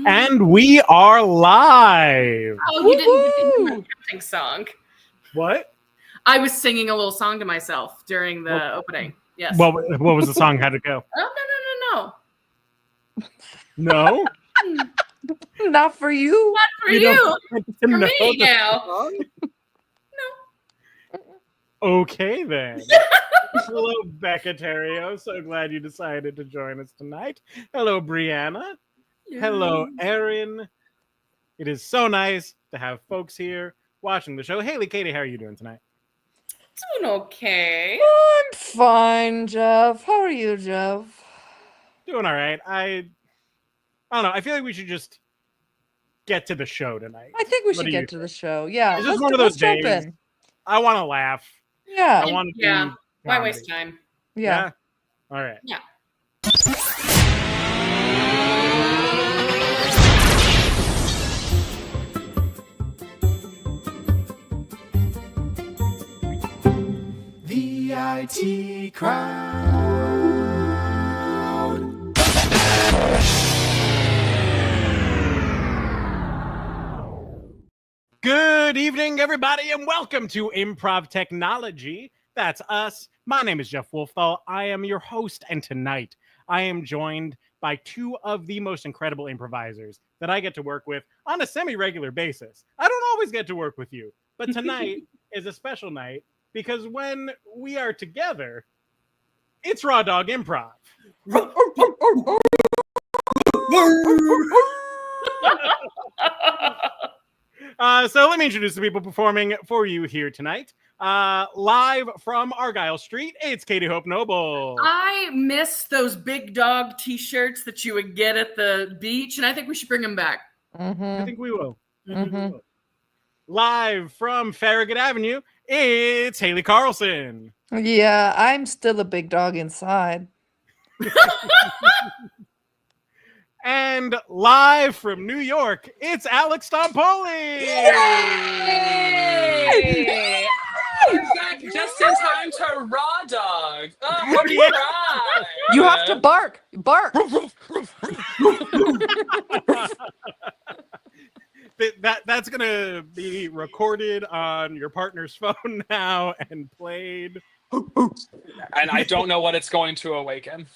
And we are live. Oh, you didn't get to do my counting song. What? I was singing a little song to myself during the opening. Yes. What was the song? How'd it go? Oh, no. No? Not for you. Not for you. For me now. Okay, then. Hello, Becca Terrio. So glad you decided to join us tonight. Hello, Brianna. Hello, Erin. It is so nice to have folks here watching the show. Haley, Katie, how are you doing tonight? Doing okay. I'm fine, Jeff. How are you, Jeff? Doing all right. I don't know. I feel like we should just get to the show tonight. I think we should get to the show. Yeah. It's just one of those days. Jump in. I want to laugh. Yeah. I want to do Why comedy. waste time? Yeah. All right. Yeah. The IT crowd. Good evening, everybody, and welcome to Improv Technology. That's us. My name is Jeff Wolfthal. I am your host, and tonight I am joined by two of the most incredible improvisers that I get to work with on a semi-regular basis. I don't always get to work with you, but tonight is a special night because when we are together, it's Raw Dog Improv. So let me introduce the people performing for you here tonight. Live from Argyle Street, it's Katie Hope Noble. I miss those big dog t-shirts that you would get at the beach, and I think we should bring them back. I think we will. Live from Farragut Avenue, it's Haley Carlson. Yeah, I'm still a big dog inside. And live from New York, it's Alex Stompoli. Yay! I'm back just in time to Raw Dog. Oh, right. You have to bark. Bark. That's going to be recorded on your partner's phone now and played. And I don't know what it's going to awaken.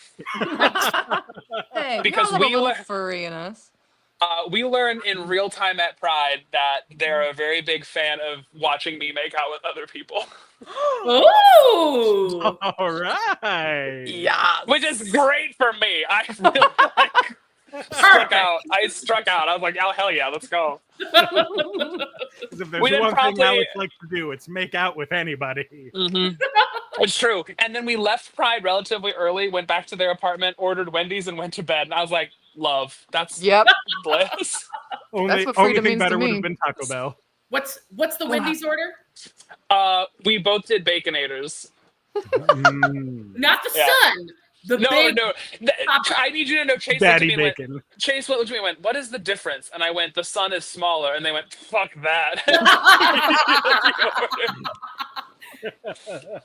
Hey, Because we we all le- have a little furry in us. We learn in real time at Pride that they're a very big fan of watching me make out with other people. Oh! All right. Yeah, which is great for me. I feel like struck out. I was like, oh, hell yeah, let's go. If there's We did one probably- thing Alex likes to do, it's make out with anybody. It's true. And then we left Pride relatively early, went back to their apartment, ordered Wendy's, and went to bed. And I was like, love. That's Yep. bliss. Only what only freedom thing means to better would me. have been Taco Bell. What's the Wendy's order? We both did Baconators. Not the Yeah. sun. The big. No. I need you to know, Chase Daddy looked at me and bacon. went, Chase looked at me and went, what is the difference? And I went, the sun is smaller. And they went, fuck that.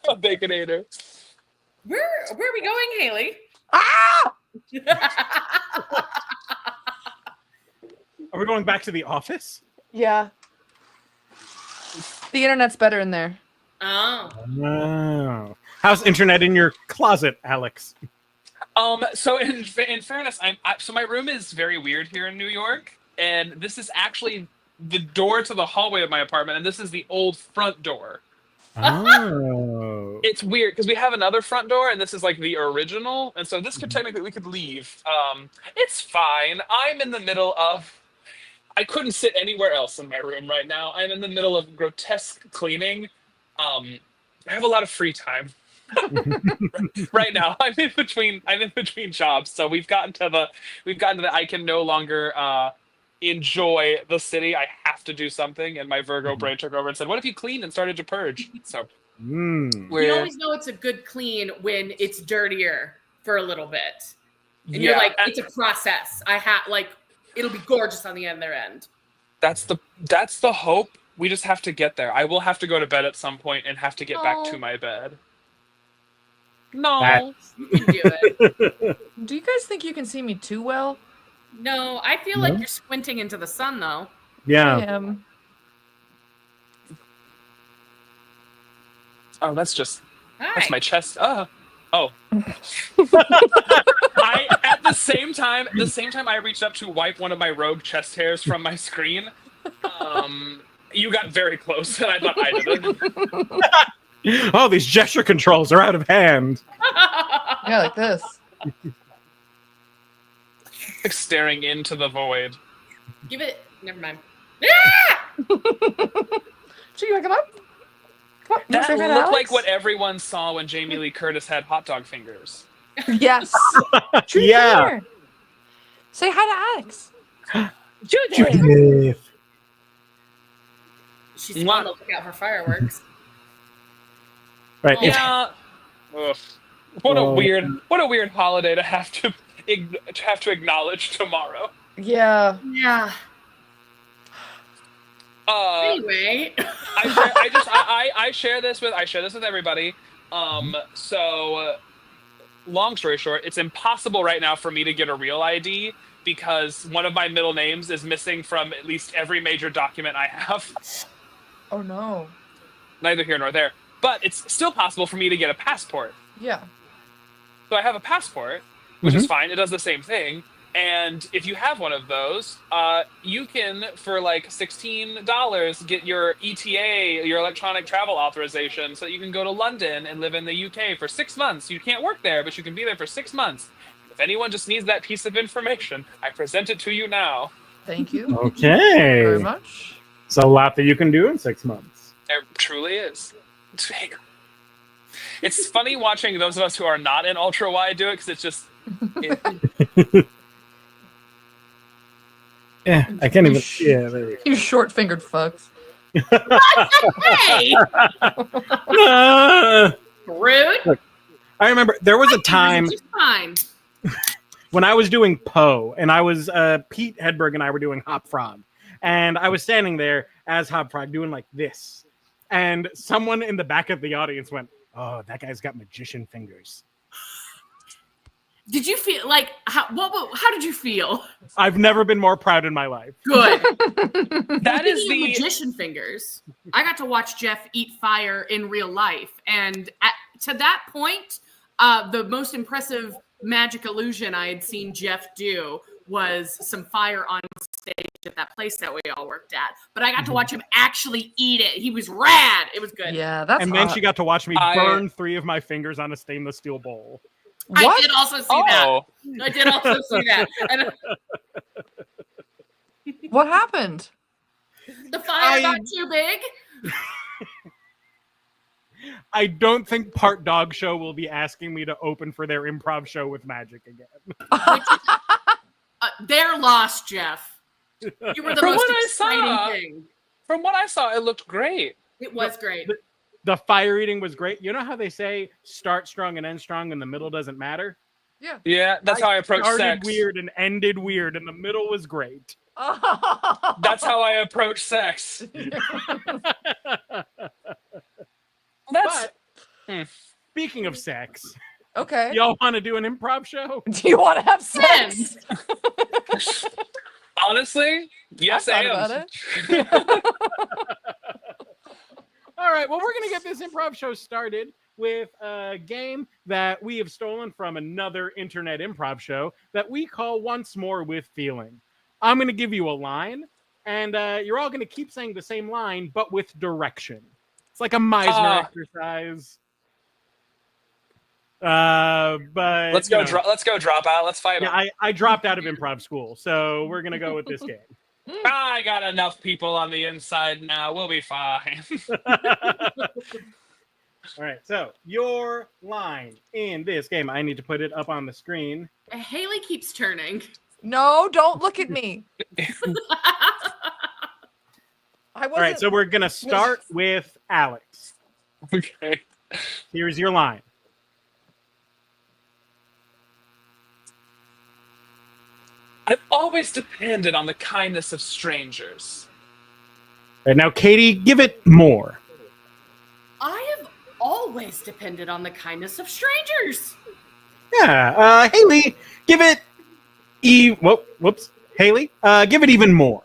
A Baconator. Where are we going, Haley? Ah! Are we going back to the office? Yeah. The internet's better in there. Oh. Wow. How's internet in your closet, Alex? So in fairness, so my room is very weird here in New York, and this is actually the door to the hallway of my apartment, and this is the old front door. Oh. It's weird because we have another front door, and this is like the original, and so this could technically we could leave. It's fine. I'm in the middle of. I couldn't sit anywhere else in my room right now. I'm in the middle of grotesque cleaning. I have a lot of free time right now. I'm in between jobs, so we've gotten to the I can no longer enjoy the city. I have to do something, and my Virgo brain took over and said, "What if you cleaned and started to purge?" So You always know it's a good clean when it's dirtier for a little bit, and you're like, it's a process. It'll be gorgeous on the other end. That's the hope. We just have to get there. I will have to go to bed at some point and have to get back to my bed. No. You can do it. Do you guys think you can see me too well? No, I feel like you're squinting into the sun, though. Yeah. I am. Oh, that's Hi. my chest. Oh. At the same time I reached up to wipe one of my rogue chest hairs from my screen. You got very close, and I thought I did it. Oh, these gesture controls are out of hand. Yeah, like this. Like staring into the void. Give it. Never mind. So you want to come up? Come on. That Say hi to looked like Alex? what everyone saw when Jamie Lee Curtis had hot dog fingers. Yes. Judy, Yeah. come here. Say hi to Alex. Judith. She's on the lookout for fireworks. Right. Oh. Yeah. Ugh. What a weird holiday to have to acknowledge tomorrow. Yeah. Yeah. Anyway, I share this with everybody. So long story short, it's impossible right now for me to get a real ID because one of my middle names is missing from at least every major document I have. Oh no. Neither here nor there. But it's still possible for me to get a passport. Yeah. So I have a passport, which is fine. It does the same thing. And if you have one of those, you can, for like $16, get your ETA, your electronic travel authorization, so that you can go to London and live in the UK for 6 months. You can't work there, but you can be there for 6 months. If anyone just needs that piece of information, I present it to you now. Thank you. Okay. Very much. It's a lot that you can do in 6 months. It truly is. It's funny watching those of us who are not in ultra wide do it because it's just. Yeah, I can't even. Yeah, there we go. You short-fingered fucks. hey, rude. Look, I remember there was a time Just fine. when I was doing Poe, and I was Pete Hedberg and I were doing Hop Frog, and I was standing there as Hop Frog doing like this, and someone in the back of the audience went, "Oh, that guy's got magician fingers." Did you feel like how did you feel? I've never been more proud in my life. Good. That is Speaking of the. magician fingers. I got to watch Jeff eat fire in real life, and to that point, the most impressive magic illusion I had seen Jeff do was some fire on stage at that place that we all worked at. But I got to watch him actually eat it. He was rad. It was good. Yeah, that's And then she got to watch me I- burn 3 of my fingers on a stainless steel bowl. What? I did also see that. Oh, I did also see that. And What happened? the fire I- got too big. I don't think Part Dog Show will be asking me to open for their improv show with magic again. They're lost, Jeff. You were the From most what I exciting saw- thing. from what I saw, it looked great. It was great. The fire eating was great. You know how they say start strong and end strong and the middle doesn't matter? Yeah. Yeah, that's how I approach Started sex. weird and ended weird, and the middle was great. That's how I approach sex. That's But speaking of sex, Okay. y'all want to do an improv show? Do you want to have sex? Yes. honestly, yes, I I thought am. about it. All right, well, we're going to get this improv show started with a game that we have stolen from another internet improv show that we call Once More with Feeling. I'm going to give you a line, and you're all going to keep saying the same line, but with direction. It's like a Meisner exercise. But Let's go. Let's go. Drop out. Let's fight. yeah, I dropped out of improv school, so we're going to go with this game. I got enough people on the inside now. We'll be fine. All right, so your line in this game, I need to put it up on the screen. Haley keeps turning. No, don't look at me. I wasn't. All right, so we're going to start with Alex. Okay. Here's your line. I've always depended on the kindness of strangers. All right, now, Katie, give it more. I have always depended on the kindness of strangers. Yeah, Haley, give it Whoops. Haley, give it even more.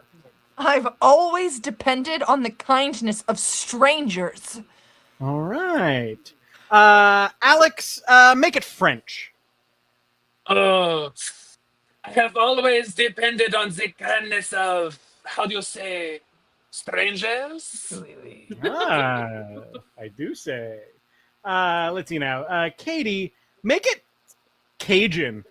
I've always depended on the kindness of strangers. All right. Alex, make it French. Oh, I have always depended on the kindness of, how do you say, strangers? I do say. Let's see now. Katie, make it Cajun.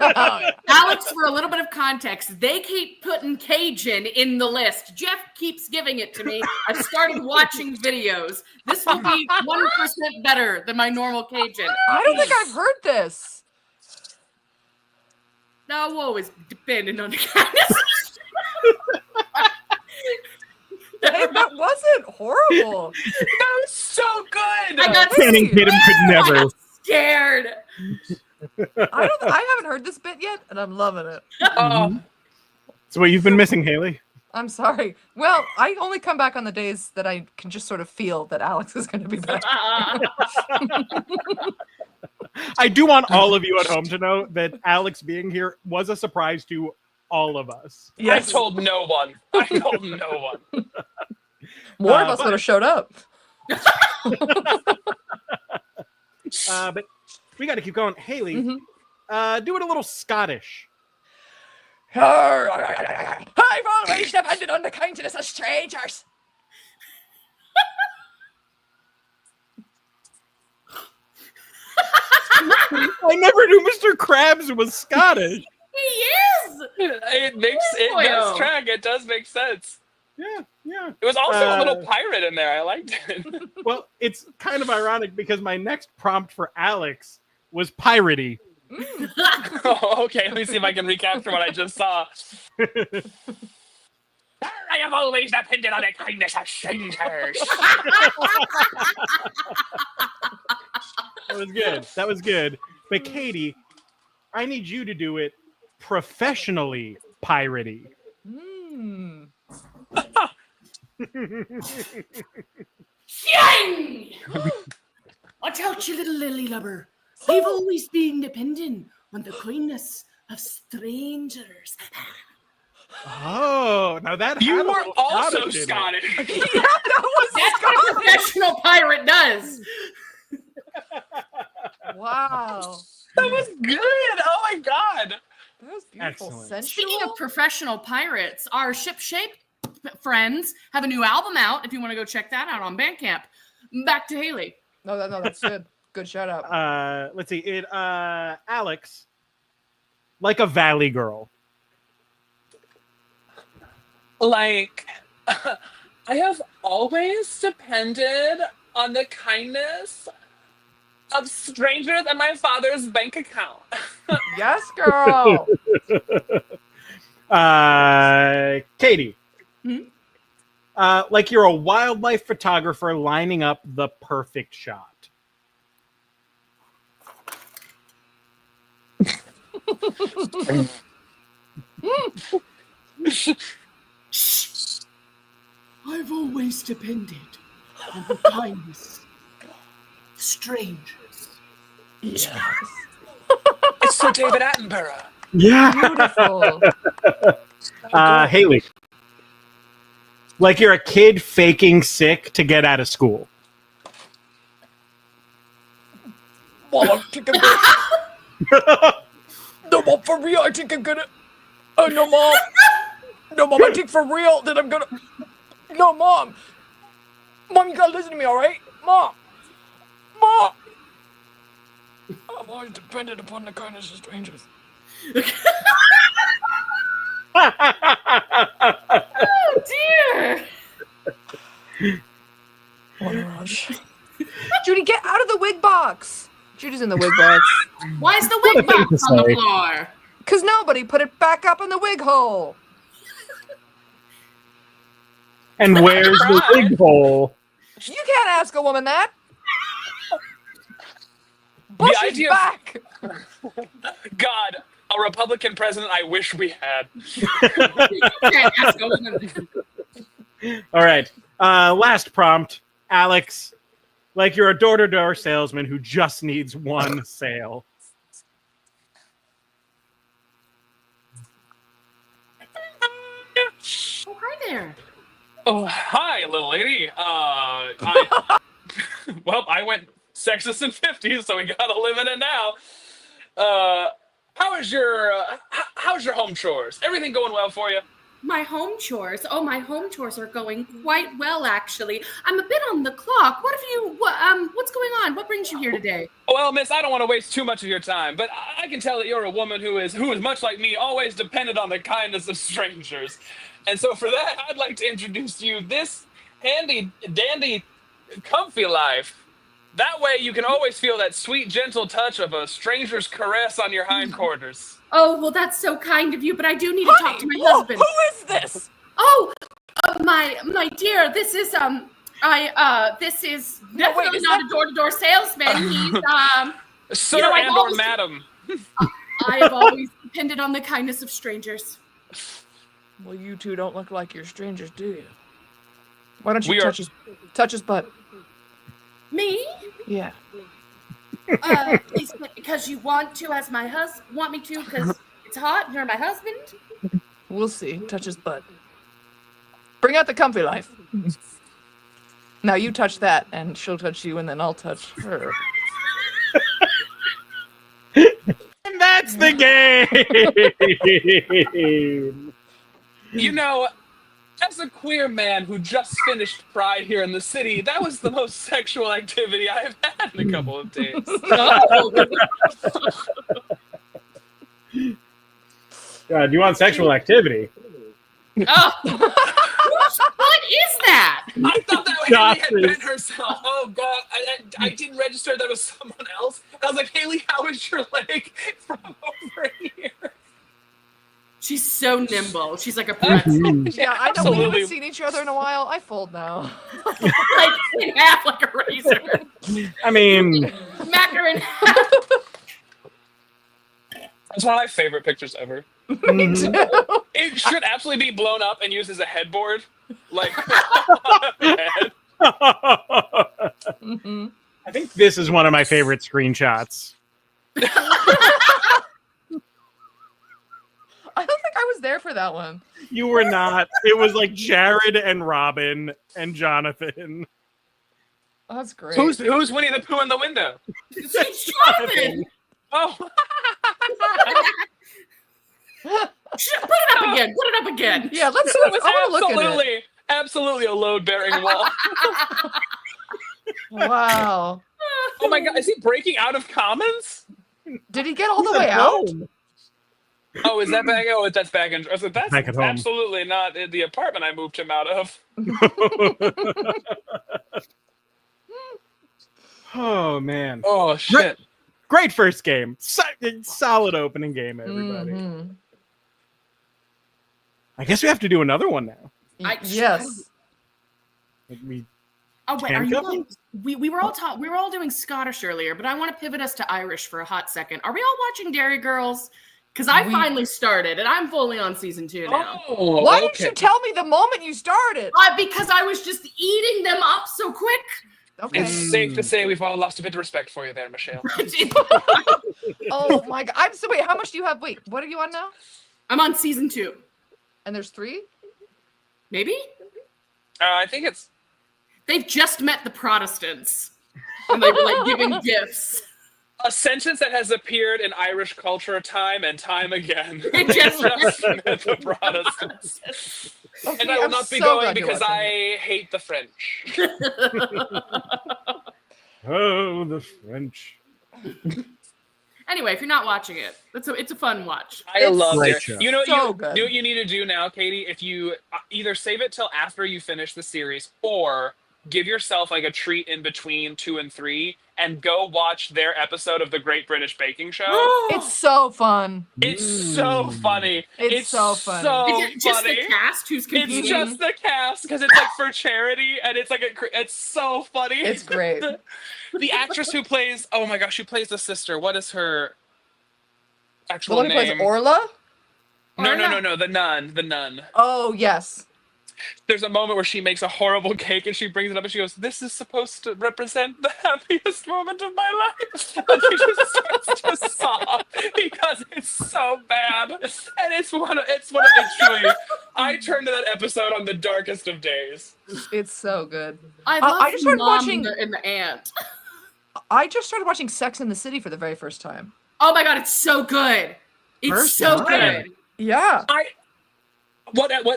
Alex, for a little bit of context, they keep putting Cajun in the list. Jeff keeps giving it to me. I started watching videos. This will be 1% better than my normal Cajun. I don't think I've heard this. No, we'll always depending on the kindness. Hey, that wasn't horrible. That was so good. I got Channing Tatum could never. scared. I haven't heard this bit yet, and I'm loving it. It's what you've been missing, Haley. I'm sorry. Well, I only come back on the days that I can just sort of feel that Alex is going to be back. I do want all of you at home to know that Alex being here was a surprise to all of us. Yes. I told no one. More of us would have showed up. But we got to keep going. Haley, do it a little Scottish. I've always depended on the kindness of strangers. I never knew Mr. Krabs was Scottish. He is. It does track. It does make sense. Yeah. It was also a little pirate in there. I liked it. Well, it's kind of ironic because my next prompt for Alex was piratey. Oh, okay, let me see if I can recapture what I just saw. I have always depended on the kindness of strangers. That was good. But Katie, I need you to do it professionally piratey. Yang! Watch out, you little lily lover. I've always been dependent on the kindness of strangers. Oh, now that You had a were little also Scottish in it. Scottish. That's what a professional pirate does. Wow. That was good. Oh my god. That was beautiful. Excellent. Sensual. Speaking of professional pirates, our Shipshape friends have a new album out. If you want to go check that out on Bandcamp. Back to Haley. No, that's good. Good shout out. Let's see. Alex, like a valley girl. Like, I have always depended on the kindness of strangers and my father's bank account. Yes, girl. Katie, like you're a wildlife photographer lining up the perfect shot. I've always depended on the kindness of strangers. Yes. It's Sir David Attenborough. Yeah. Beautiful. Haley, like you're a kid faking sick to get out of school. Mom, take a bit. No, Mom, for real, I think I'm gonna. Oh, no, Mom. No, Mom, I think for real that I'm gonna. No, Mom. Mom, you gotta listen to me, all right? Mom. I've always depended upon the kindness of strangers. Oh, dear. What a rush. Judy, get out of the wig box. Judy's in the wig box. Why is the wig box on the floor? Because nobody put it back up in the wig hole. And where's the wig hole? You can't ask a woman that. Bush is idea- back. God, a Republican president I wish we had. Can't ask a woman. All right. Last prompt, Alex. Like you're a door-to-door salesman who just needs one sale. there. Oh, hi, little lady. Well, I went sexist in 50s, so we gotta live in it now. How's your home chores? Everything going well for you? My home chores. Oh, my home chores are going quite well, actually. I'm a bit on the clock. What's going on? What brings you here today? Well, miss, I don't want to waste too much of your time, but I can tell that you're a woman who is much like me, always dependent on the kindness of strangers. And so for that, I'd like to introduce to you this handy dandy comfy life. That way you can always feel that sweet, gentle touch of a stranger's caress on your hindquarters. Oh, well, that's so kind of you, but I do need to talk to my husband. Who is this? Oh, my dear, this is definitely not a door-to-door salesman. He's Sir and/or madam. I have always depended on the kindness of strangers. Well, you two don't look like you're strangers, do you? Why don't you touch his butt? Me? Yeah. Is it because you want to as my want me to because it's hot and you're my husband? We'll see. Touch his butt. Bring out the comfy life. Now you touch that, and she'll touch you, and then I'll touch her. And that's the game. You know, as a queer man who just finished Pride here in the city, that was the most sexual activity I have had in a couple of days. God, you want sexual activity? Oh, what is that? I thought that Haley had bent herself. Oh God, I didn't register that was someone else. I was like, Haley, how is your leg from over here? She's so nimble. She's like a pretzel. Yeah, I know. We Absolutely. haven't seen each other in a while. I fold now. Like in half like a razor. I mean, Smack her in half. That's one of my favorite pictures ever. Me too. It should absolutely be blown up and used as a headboard. Like, Mhm. I think this is one of my favorite screenshots. I don't think I was there for that one. You were not. It was like Jared and Robin and Jonathan. That's great. who's Winnie the Pooh in the window? She's Jonathan. Oh, Put it up again. Put it up again. Yeah, let's see. I want to look at it. absolutely a load-bearing wall. Wow. Oh my God, is he breaking out of Commons? Did he get all the way out? Oh, is that back? Oh, that's back in. So that's Back at home. absolutely not in the apartment I moved him out of. Oh man. Oh shit. Great first game. Solid opening game, everybody. Mhm. I guess we have to do another one now. Yes. Oh wait, are you? Handcuffing? All, we were all doing Scottish earlier, but I want to pivot us to Irish for a hot second. Are we all watching Dairy Girls? Because I finally started, and I'm fully on season 2 now. Oh, Why didn't you tell me the moment you started? Because I was just eating them up so quick. Okay. It's safe to say we've all lost a bit of respect for you there, Michelle. Oh my God. I'm so wait. How much do you have? Wait, what are you on now? I'm on season 2. And there's 3. Maybe I think it's. they've just met the Protestants, and they were like giving gifts. A sentence that has appeared in Irish culture time and time again. It just met the Protestants. Okay, And I will I'm not be so going glad you're because watching I hate the French. Oh, the French. Anyway, if you're not watching it, it's a fun watch. I love great it. show. You know, So you good. know what you need to do now, Katie? If you either save it till after you finish the series or give yourself like a treat in between 2 and 3 and go watch their episode of the Great British Baking Show. It's so fun. It's so funny. It's so funny. So Is it just funny. the cast who's competing? It's just the cast because it's like for charity and it's like it's so funny. It's great. The actress who plays who plays the sister. What is her The actual one who name? plays Orla? No. The nun. Oh, yes. There's a moment where she makes a horrible cake and she brings it up and she goes, "This is supposed to represent the happiest moment of my life." And she just starts to sob because it's so bad. And it's truly I turned to that episode on the darkest of days. It's so good. I love I just started Mom watching- and the aunt. I just started watching Sex in the City for the very first time. Oh my god, it's so good. It's First so time. good. Yeah.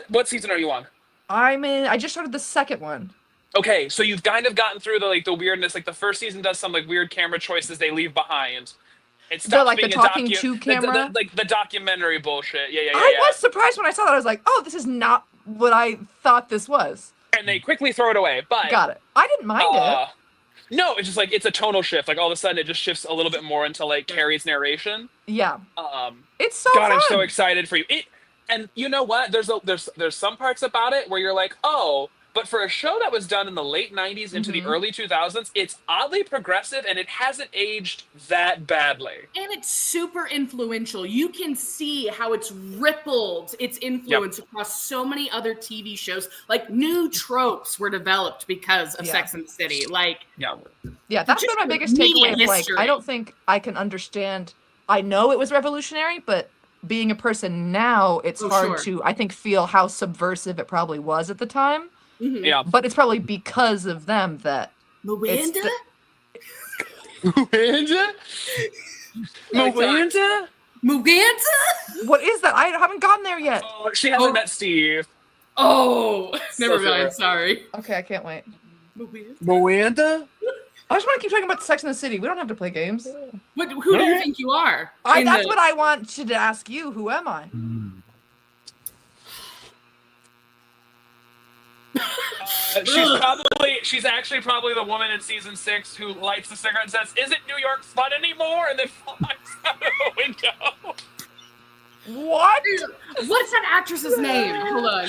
What season are you on? I just started the second one. Okay, so you've kind of gotten through the weirdness. Like the first season does some weird camera choices they leave behind. It stops the being talking a to camera? the documentary bullshit. Yeah. I was surprised when I saw that. I was like, oh, this is not what I thought this was. And they quickly throw it away. But Got it. I didn't mind it. no, it's just it's a tonal shift. All of a sudden, it just shifts a little bit more into Carrie's narration. Yeah. It's so God, fun. I'm so excited for you. And you know what? There's some parts about it where you're like, oh, but for a show that was done in the late 90s into the early 2000s, it's oddly progressive and it hasn't aged that badly. And it's super influential. You can see how it's rippled its influence across so many other TV shows. New tropes were developed because of Sex and the City. Yeah, that's been my biggest takeaway of history. I don't think I can understand. I know it was revolutionary, but being a person now, it's hard to, I think, feel how subversive it probably was at the time. Mm-hmm. Yeah. But it's probably because of them that Miranda? Miranda? Miranda? What is that? I haven't gotten there yet. Oh, she hasn't met Steve. Oh, never fair. mind. Sorry. Okay, I can't wait. Miranda? I just want to keep talking about Sex in the City. We don't have to play games. Who do you think you are? That's what I wanted to ask you. Who am I? She's actually probably the woman in season 6 who lights the cigarette and says, "Isn't New York fun anymore?" and then flies out of the window. What? What's that actress's name? Hold on.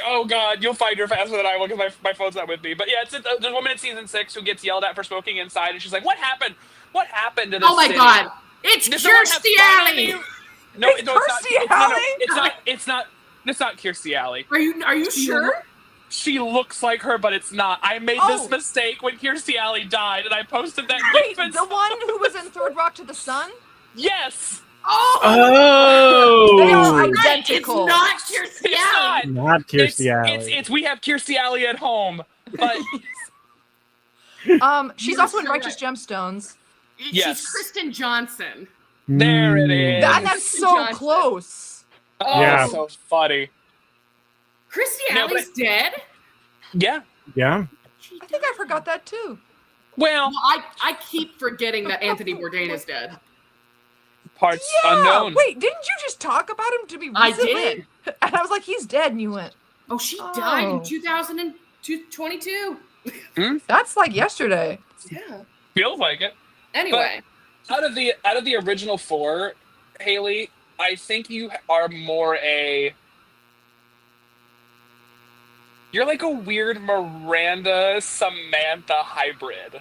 Oh god, you'll find her faster than I will because my phone's not with me. But yeah, it's the woman in season 6 who gets yelled at for smoking inside, and she's like, "What happened? What happened to this?" Oh my city? god! It's Does someone have Kirstie fun Alley. in you?" No, It's Kirstie Alley? It's not Kirstie Alley. Are you sure? She looks like her, but it's not. I made this mistake when Kirstie Alley died, and I posted that Wait, GIF. the one who was in Third Rock to the Sun? Yes. Oh, They are Right, identical. it's not Kirstie It's Alley. not Kirstie Alley. It's we have Kirstie Alley at home, but She's You're also in so Righteous right. Gemstones. Yes. She's Kristen Johnson. there it is. And that's so Johnson. close. Oh, Yeah. so funny. Christy No, Alley's but- dead? Yeah. Yeah. I think I forgot that too. Well, Well, I keep forgetting that Anthony Bourdain is dead. parts Yeah. unknown. Wait, didn't you just talk about him to me I recently? did. And I was like, he's dead. And you went, Oh, she died Oh. in 2022. that's like yesterday. Yeah. Feels like it. Anyway. Out of the original 4, Haley, I think you are more you're like a weird Miranda Samantha hybrid.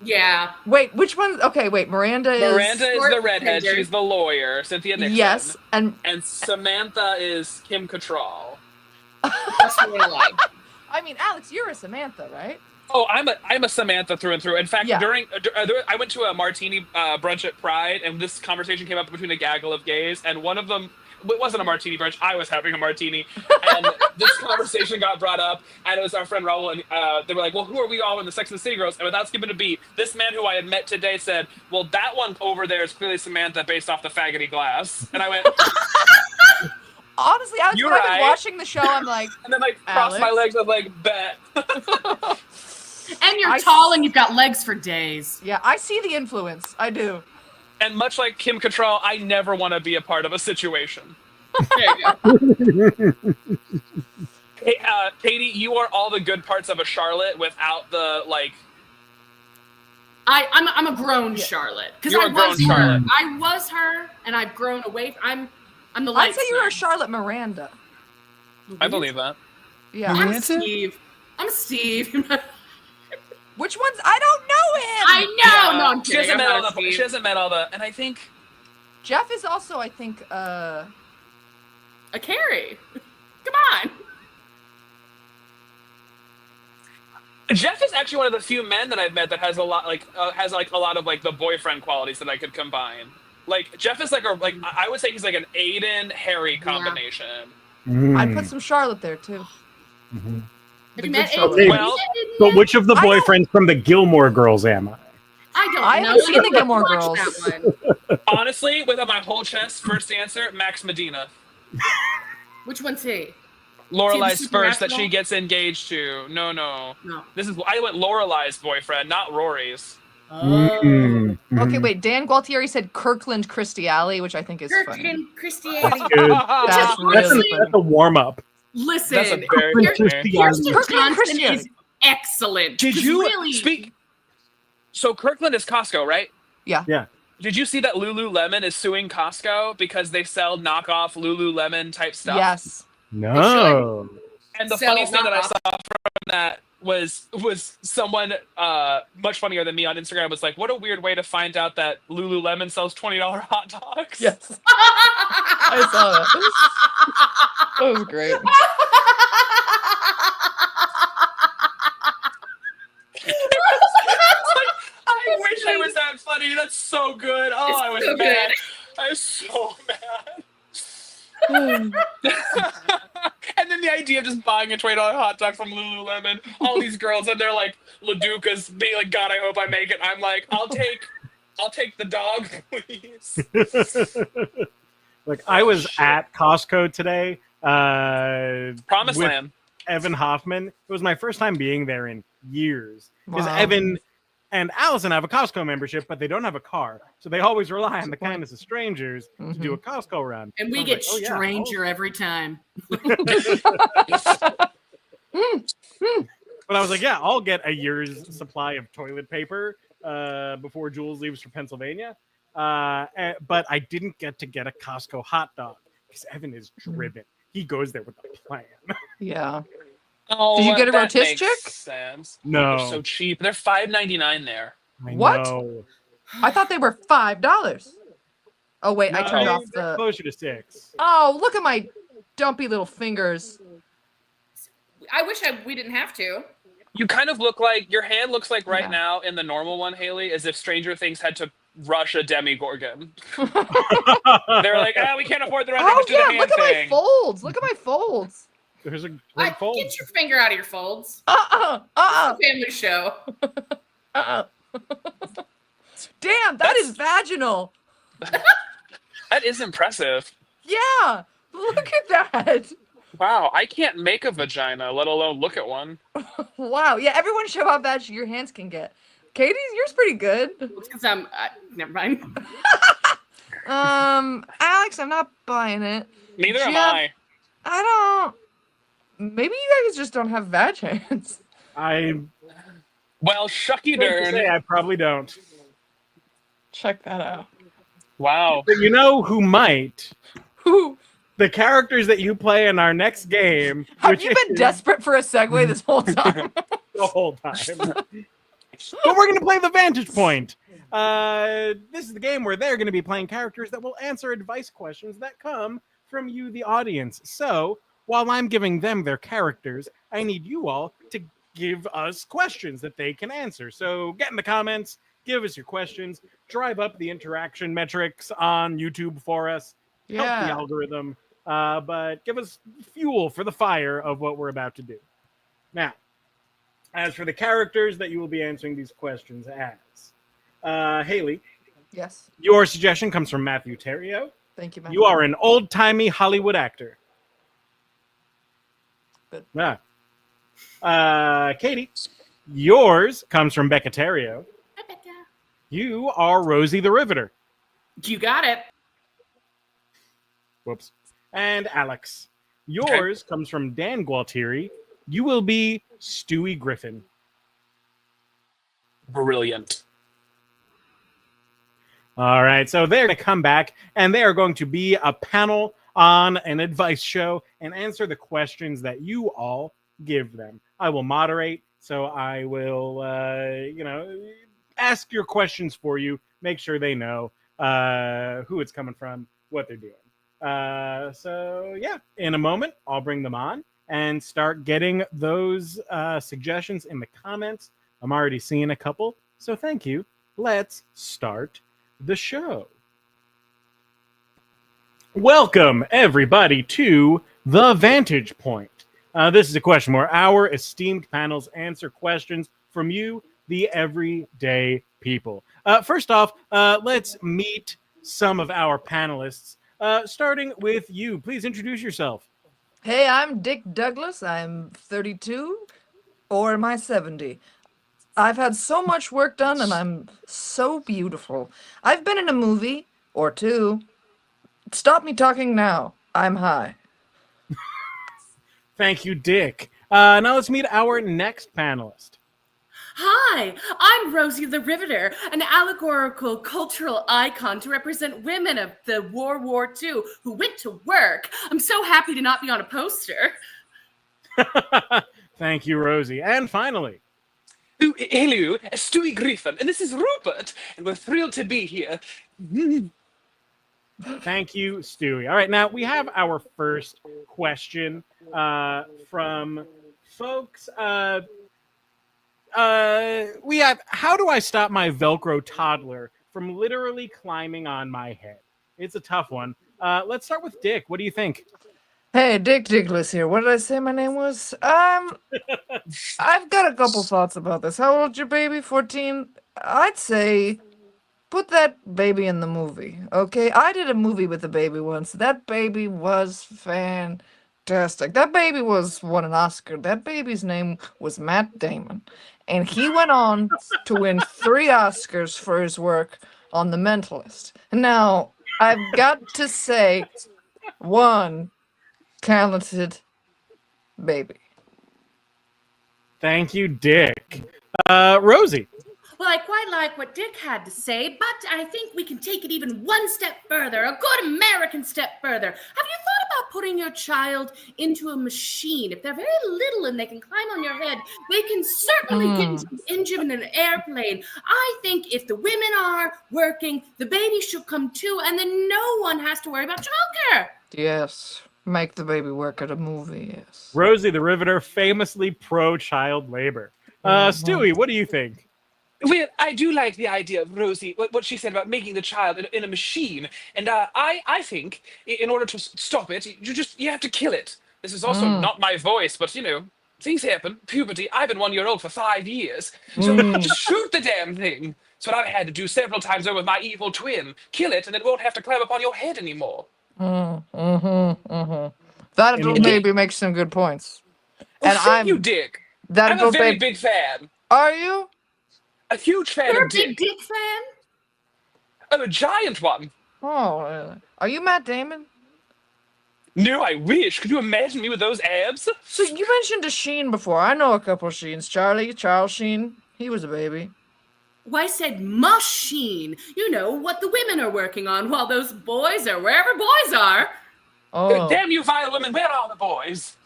Yeah. Wait, which one? Okay, wait. Miranda is. Miranda is Short the redhead. ginger. She's the lawyer, Cynthia Nixon. Yes, and And Samantha is Kim Cattrall. That's what I like. I mean, Alex, you're a Samantha, right? Oh, I'm a Samantha through and through. In fact, Yeah. I went to a martini brunch at Pride, and this conversation came up between a gaggle of gays, and one of them. It wasn't a martini brunch. I was having a martini, and this conversation got brought up, and it was our friend Raul, and they were like, "Well, who are we all in the Sex and the City girls?" And without skipping a beat, this man who I had met today said, "Well, that one over there is clearly Samantha based off the faggoty glass," and I went, Honestly, Alex, You're when I've been right. watching the show, I'm like, and then crossed my Alex? legs. I was like, "Bet." And you're I- tall and you've got legs for days. yeah, I see the influence. I do. And much like Kim Cattrall, I never want to be a part of a situation. There you go. Hey, Katie, you are all the good parts of a Charlotte without the I'm a grown Charlotte. Because You're I a grown was her. Charlotte. I was her and I've grown away. I'm the light I'd say you're a side. Charlotte Miranda. I believe that. Yeah. I'm Steve. I'm Steve. Which ones? I don't know him. I know. No, I'm She kidding. hasn't met I'm all not the. Steve. She hasn't met all the. And I think Jeff is also, I think, A Carrie. Come on. Jeff is actually one of the few men that I've met that has a lot a lot of the boyfriend qualities that I could combine. Like Jeff is like I would say he's like an Aiden Harry combination. I'd put some Charlotte there too. Mm-hmm. Have you met Charlotte. Aiden? Well, But which of the I don't- boyfriends from the Gilmore Girls am I? I don't I know. haven't seen the Let's Gilmore watch Girls. that one. honestly, with my whole chest, first answer, Max Medina. Which one's he? Lorelai's See the first that Supernatural? she gets engaged to. No. No. I went Lorelai's boyfriend, not Rory's. Mm, Okay, mhm. wait. Dan Gualtieri said Kirkland Christie Alley, which I think is funny. Kirkland Christianity. Good. That's Just really That's funny. a warm up. Listen, That's a very Kirkland good Christie name. Kirsten Kirkland Johnson Christian. is excellent. Did 'Cause you really speak? So Kirkland is Costco, right? Yeah. Did you see that Lululemon is suing Costco because they sell knockoff Lululemon type stuff? Yes. No. And the Sell funniest thing that I knockoff. saw from that was someone much funnier than me on Instagram was like, "What a weird way to find out that Lululemon sells $20 hot dogs." Yes. I saw that. That was great. I wish I was that funny. That's so good. Oh, It's I was so mad. good. I was so mad. And then the idea of just buying a $20 hot dog from Lululemon, all these girls and they're like Laducas being like, God, I hope I make it. I'm like, I'll take the dog, please. Like I was Shit. at Costco today. Promised with Land. Evan Hoffman. It was my first time being there in years. Because Wow. Evan and Allison have a Costco membership, but they don't have a car. So they always rely on the kindness of strangers to do a Costco run. And we I was get like, oh, yeah, stranger every time. But I was like, yeah, I'll get a year's supply of toilet paper before Jules leaves for Pennsylvania. But I didn't get to get a Costco hot dog because Evan is driven. He goes there with a plan. Yeah. Oh, Did you get a that rotisserie? makes sense. No. They're so cheap. They're $5.99 there. I What? know. I thought they were $5. Oh wait, I turned No, off they're the. closer to $6. Oh, look at my dumpy little fingers. I wish we didn't have to. You kind of look like your hand looks like right Yeah. now in the normal one, Haley, as if Stranger Things had to rush a Demogorgon. They were like, we can't afford the rest. Oh Just do the yeah, hand look at my thing. folds. Look at my folds. There's a great fold. Get your finger out of your folds. Uh-uh. Family show. Uh-uh. Damn, that is vaginal. That is impressive. Yeah. Look at that. Wow, I can't make a vagina, let alone look at one. Wow. Yeah, everyone show how bad your hands can get. Katie's, yours pretty good. It's because I'm. Never mind. Alex, I'm not buying it. Neither am Jeff- I. I don't. Maybe you guys just don't have vag hands. I'm Well, shucky going to say darn. I probably don't. Check that out. Wow. But you know who might? Who? The characters that you play in our next game. Have which you been is desperate for a segue this whole time? the whole time? But we're going to play the Vantage Point. This is the game where they're going to be playing characters that will answer advice questions that come from you, the audience. So while I'm giving them their characters, I need you all to give us questions that they can answer. So get in the comments, give us your questions, drive up the interaction metrics on YouTube for us, help the algorithm, but give us fuel for the fire of what we're about to do. Now, as for the characters that you will be answering these questions as, Haley, Yes. your suggestion comes from Matthew Terrio. Thank you, man. You are an old-timey Hollywood actor. Good. Katie, yours comes from Becca Terrio. You are Rosie the Riveter. You got it. Whoops. And Alex, yours comes from Dan Gualtieri. You will be Stewie Griffin. Brilliant. All right, so they're going to come back, and they are going to be a panel on an advice show and answer the questions that you all give them. I will moderate, so I will, ask your questions for you, make sure they know who it's coming from, what they're doing. In a moment, I'll bring them on and start getting those suggestions in the comments. I'm already seeing a couple, so thank you. Let's start the show. Welcome, everybody, to The Vantage Point. This is a question where our esteemed panels answer questions from you, the everyday people. First off, let's meet some of our panelists, starting with you. Please introduce yourself. Hey, I'm Dick Douglas. I'm 32, or am I 70? I've had so much work done and I'm so beautiful. I've been in a movie or two. Stop me talking now. I'm high. Thank you, Dick. Now let's meet our next panelist. Hi, I'm Rosie the Riveter, an allegorical cultural icon to represent women of the World War II who went to work. I'm so happy to not be on a poster. Thank you, Rosie. And finally, Hello, Stewie Griffin, and this is Rupert, and we're thrilled to be here. thank you, Stewie. All right, now we have our first question from folks. We have, how do I stop my Velcro toddler from literally climbing on my head? It's a tough one. Let's start with Dick. What do you think? Hey, Dick Douglas here. What did I say my name was? I've got a couple thoughts about this. How old's your baby? 14? I'd say put that baby in the movie, okay? I did a movie with a baby once. That baby was fantastic. That baby won an Oscar. That baby's name was Matt Damon. And he went on to win 3 Oscars for his work on The Mentalist. Now, I've got to say, one talented baby. Thank you, Dick. Rosie. Well, I quite like what Dick had to say, but I think we can take it even one step further, a good American step further. Have you thought about putting your child into a machine? If they're very little and they can climb on your head, they can certainly get into the engine in an airplane. I think if the women are working, the baby should come too, and then no one has to worry about childcare. Yes. Make the baby work at a movie, yes. Rosie the Riveter, famously pro-child labor. Stewie, what do you think? Well, I do like the idea of Rosie, what she said about making the child in a machine. And I think in order to stop it, you have to kill it. This is also not my voice, but things happen. Puberty. I've been 1 year old for 5 years. So just shoot the damn thing. That's what I've had to do several times over with my evil twin. Kill it, and it won't have to climb up on your head anymore. That little baby makes some good points. And thank you, Dick. I'm a very big fan. Are you? A huge fan You're of Dick. a big Dick fan? Oh, a giant one. Oh, really? Are you Matt Damon? No, I wish. Could you imagine me with those abs? So you mentioned a Sheen before. I know a couple of Sheens. Charles Sheen. He was a baby. Well, I said machine. You know, what the women are working on while those boys are wherever boys are. Oh. Damn you vile women, where are the boys?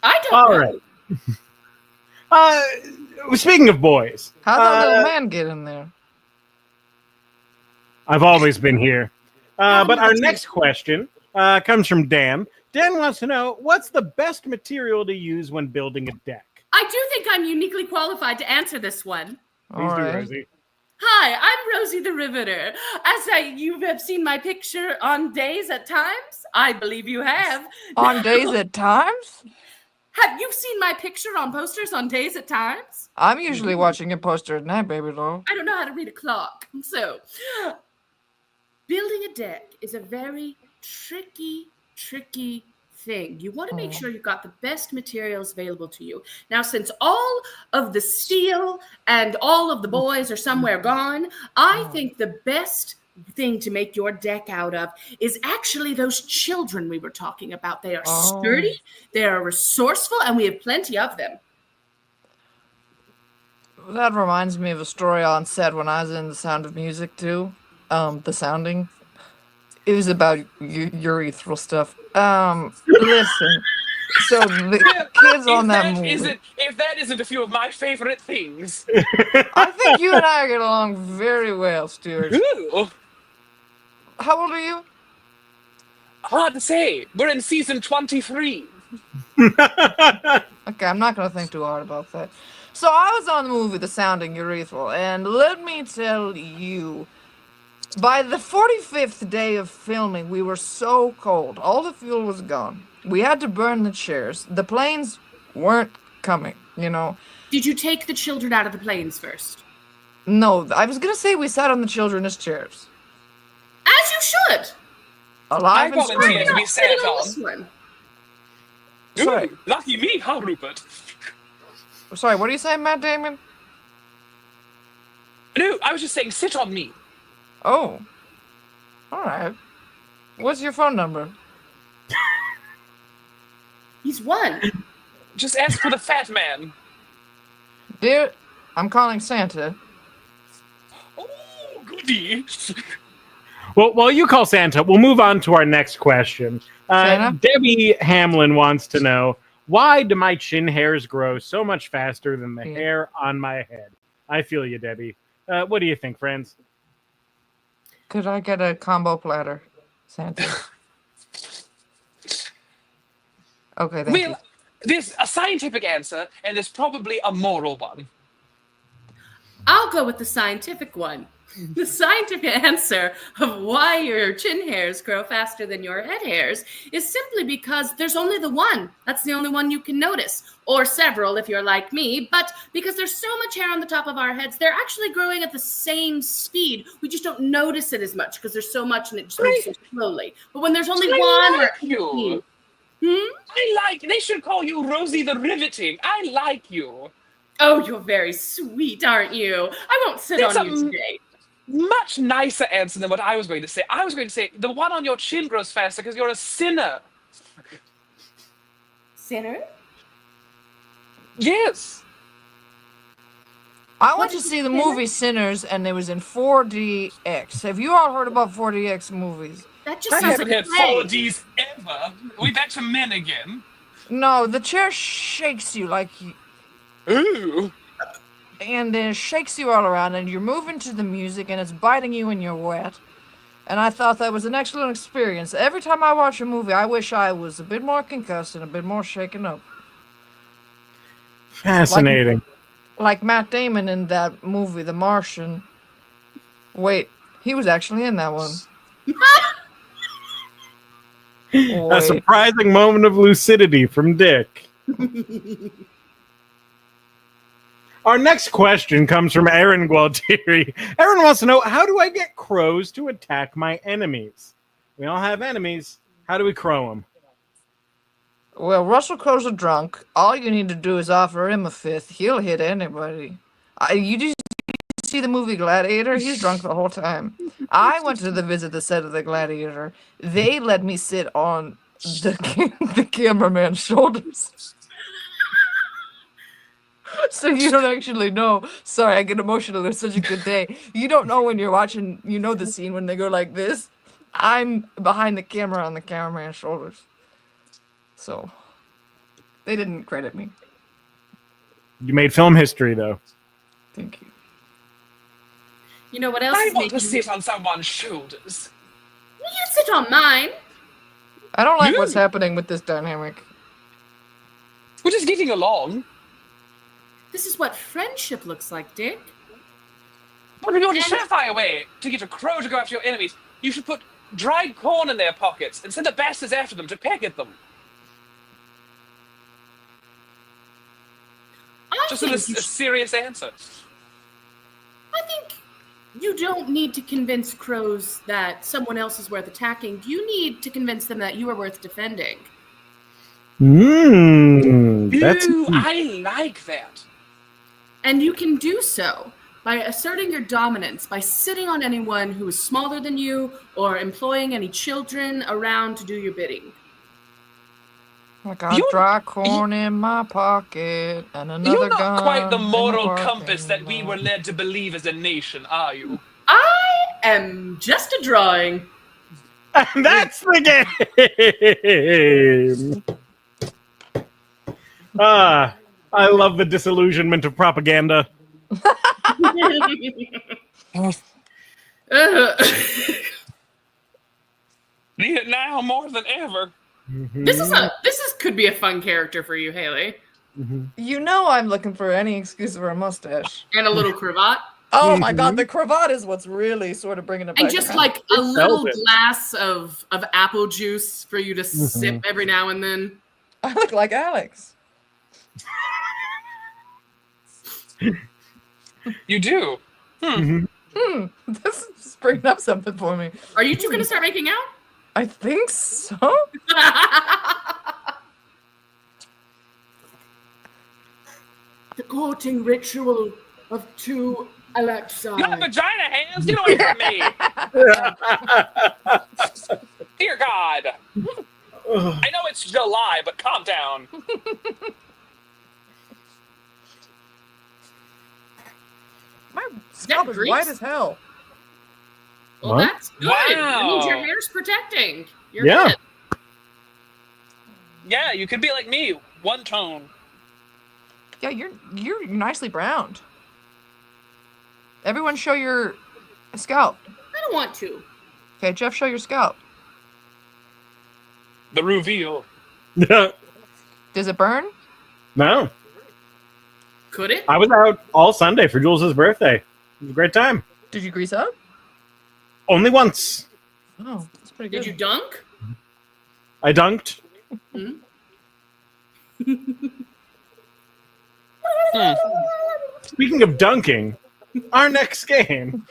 I don't All know. right. Speaking of boys, How'd that little man get in there? I've always been here. But our next question comes from Dan. Dan wants to know, what's the best material to use when building a deck? I do think I'm uniquely qualified to answer this one. Please do, Rosie. Hi, I'm Rosie the Riveter. You have seen my picture on Days at Times? I believe you have. On Days at Times? Have you seen my picture on posters on Days at Times? I'm usually watching a poster at night, baby doll. I don't know how to read a clock. So, building a deck is a very tricky thing. You want to make sure you've got the best materials available to you. Now, since all of the steel and all of the boys are somewhere gone, I think the best thing to make your deck out of is actually those children we were talking about. They are sturdy, they are resourceful, and we have plenty of them. That reminds me of a story on set when I was in The Sound of Music too. The Sounding. It was about urethral stuff. Listen. So the kids on that movie. If that isn't a few of my favorite things. I think you and I get along very well, Stuart. Ooh. How old are you? Hard to say. We're in season 23. Okay, I'm not going to think too hard about that. So I was on the movie The Sounding Urethral, and let me tell you, By the 45th day of filming, we were so cold. All the fuel was gone. We had to burn the chairs. The planes weren't coming, you know. Did you take the children out of the planes first? No, I was gonna say we sat on the children's chairs. As you should. Alive and volunteer screaming. to be sat Sitting on. this one. Sorry. Ooh, lucky me, huh, Rupert? Sorry, what are you saying, Matt Damon? No, I was just saying, sit on me. Oh. Alright. What's your phone number? He's won. Just ask for the fat man. Dear, I'm calling Santa. Oh, goody. Well, while you call Santa, we'll move on to our next question. Santa? Debbie Hamlin wants to know, why do my chin hairs grow so much faster than the hair on my head? I feel you, Debbie. What do you think, friends? Could I get a combo platter, Santa? Okay, thank you. Well, there's a scientific answer, and there's probably a moral one. I'll go with the scientific one. The scientific answer of why your chin hairs grow faster than your head hairs is simply because there's only the one. That's the only one you can notice, or several if you're like me, but because there's so much hair on the top of our heads, they're actually growing at the same speed. We just don't notice it as much because there's so much and it just moves so slowly. But when there's only one or you. They should call you Rosie the Riveting. I like you. Oh, you're very sweet, aren't you? I won't sit That's on you today. Much nicer answer than what I was going to say. I was going to say the one on your chin grows faster because you're a sinner. Sinner? Yes. I went to see the movie Sinners, and it was in 4DX. Have you all heard about 4DX movies? That just I sounds haven't like had play. 4Ds ever. We back to men again. No, the chair shakes you like you, Ooh. and it shakes you all around, and you're moving to the music, and it's biting you, and you're wet. And I thought that was an excellent experience. Every time I watch a movie, I wish I was a bit more concussed and a bit more shaken up. Fascinating. Like Matt Damon in that movie, The Martian. Wait, he was actually in that one. A Wait. surprising moment of lucidity from Dick. Our next question comes from Aaron Gualtieri. Aaron wants to know, how do I get crows to attack my enemies? We all have enemies. How do we crow them? Well, Russell Crowe's a drunk. All you need to do is offer him a fifth. He'll hit anybody. You just see the movie Gladiator? He's drunk the whole time. I went to visit the set of the Gladiator. They let me sit on the cameraman's shoulders. So you don't actually know. Sorry, I get emotional. It's such a good day. You don't know when you're watching, you know the scene when they go like this? I'm behind the camera on the cameraman's shoulders. So, they didn't credit me. You made film history, though. Thank you. You know what else I is want to making sit on someone's shoulders. You sit on mine. I don't like You- what's happening with this dynamic. We're just getting along. This is what friendship looks like, Dick. But you're the surefire way to get a crow to go after your enemies. You should put dried corn in their pockets and send the bastards after them to peck at them. Just a serious answer. I think you don't need to convince crows that someone else is worth attacking. You need to convince them that you are worth defending. That's Ooh, I like that. And you can do so by asserting your dominance, by sitting on anyone who is smaller than you or employing any children around to do your bidding. I got You're- dry corn in my pocket and another You're not gun quite the in my moral pocket. compass that we were led to believe as a nation, are you? I am just a drawing. That's the game. I love the disillusionment of propaganda. Need it now more than ever. This could be a fun character for you, Haley. You know I'm looking for any excuse for a mustache. And a little cravat. Oh my god, the cravat is what's really sort of bringing it back. And just around. like a little it. glass of apple juice for you to sip every now and then. I look like Alex. You do. This is bringing up something for me. Are you two going to start making out? I think so. The courting ritual of two Alexa. You got vagina hands? Get away from me! Dear God. I know it's July, but calm down. My scalp is grease? white as hell. Well, What? that's good. That means your Wow. hair's protecting. You're Yeah. good. Yeah, you could be like me, one tone. Yeah, you're nicely browned. Everyone show your scalp. I don't want to. Okay, Jeff, show your scalp. The reveal. Does it burn? No. Could it? I was out all Sunday for Jules' birthday. It was a great time. Did you grease up? Only once. Oh, that's pretty good. Did you dunk? I dunked. Speaking of dunking, our next game.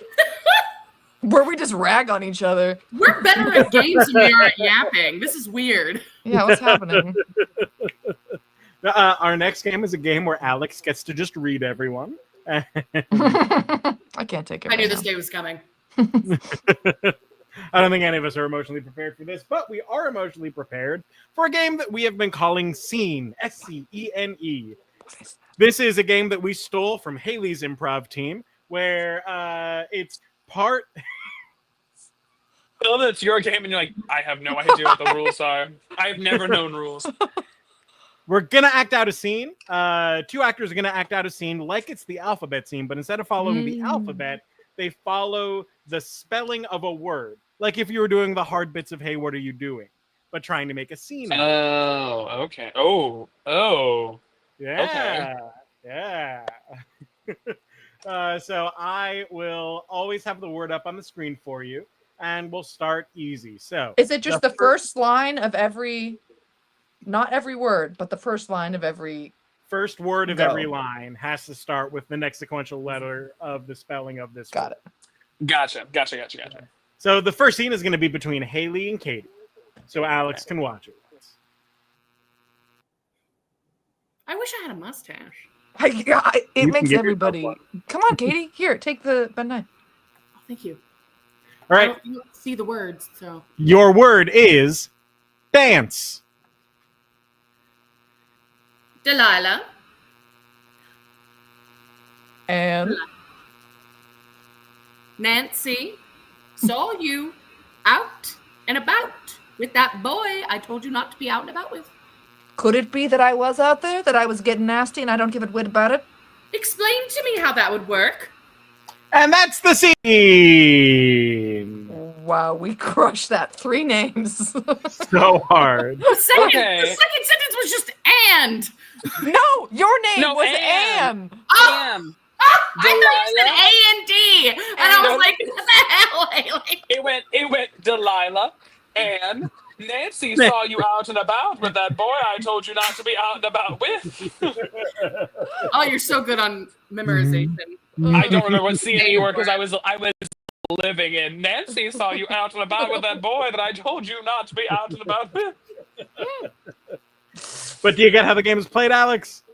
Where we just rag on each other. We're better at games than we are at yapping. This is weird. Yeah, what's happening? Our next game is a game where Alex gets to just read everyone. I can't take it. I knew right this now. day was coming. I don't think any of us are emotionally prepared for this, but we are emotionally prepared for a game that we have been calling Scene, SCENE. This is a game that we stole from Haley's improv team, where it's part... Well, it's your game, and you're like, I have no idea what the rules are. I've never known rules. We're going to act out a scene. Two actors are going to act out a scene like it's the alphabet scene, but instead of following the alphabet, they follow the spelling of a word. Like if you were doing the hard bits of, hey, what are you doing? But trying to make a scene. Oh, okay. Oh. Yeah. Yeah. So I will always have the word up on the screen for you, and we'll start easy. So Is it just the first line of every, not every word, but the first line of every... first word of Go. every line has to start with the next sequential letter of the spelling of this Got word. it. Gotcha. So the first scene is going to be between Haley and Katie. So Alex can watch it. I wish I had a mustache. It You can makes give everybody... yourself Come on, Katie. Here, take the knife. Oh, thank you. All right. You don't see the words, so. Your word is dance. Delilah. And... Nancy saw you out and about with that boy I told you not to be out and about with. Could it be that I was out there? That I was getting nasty and I don't give a whit about it? Explain to me how that would work. And that's the scene. Wow, we crushed that. 3 names. So hard. The second Okay. sentence was just and. No, your name No, was Anne. Anne. Damn. I thought you said A and D, and I was like, "What the hell?" Like, It went Delilah and Nancy saw you out and about with that boy I told you not to be out and about with. oh, you're so good on memorization. I don't remember what scene you were because I was living in. Nancy saw you out and about with that boy that I told you not to be out and about with. But do you get how the game is played, Alex?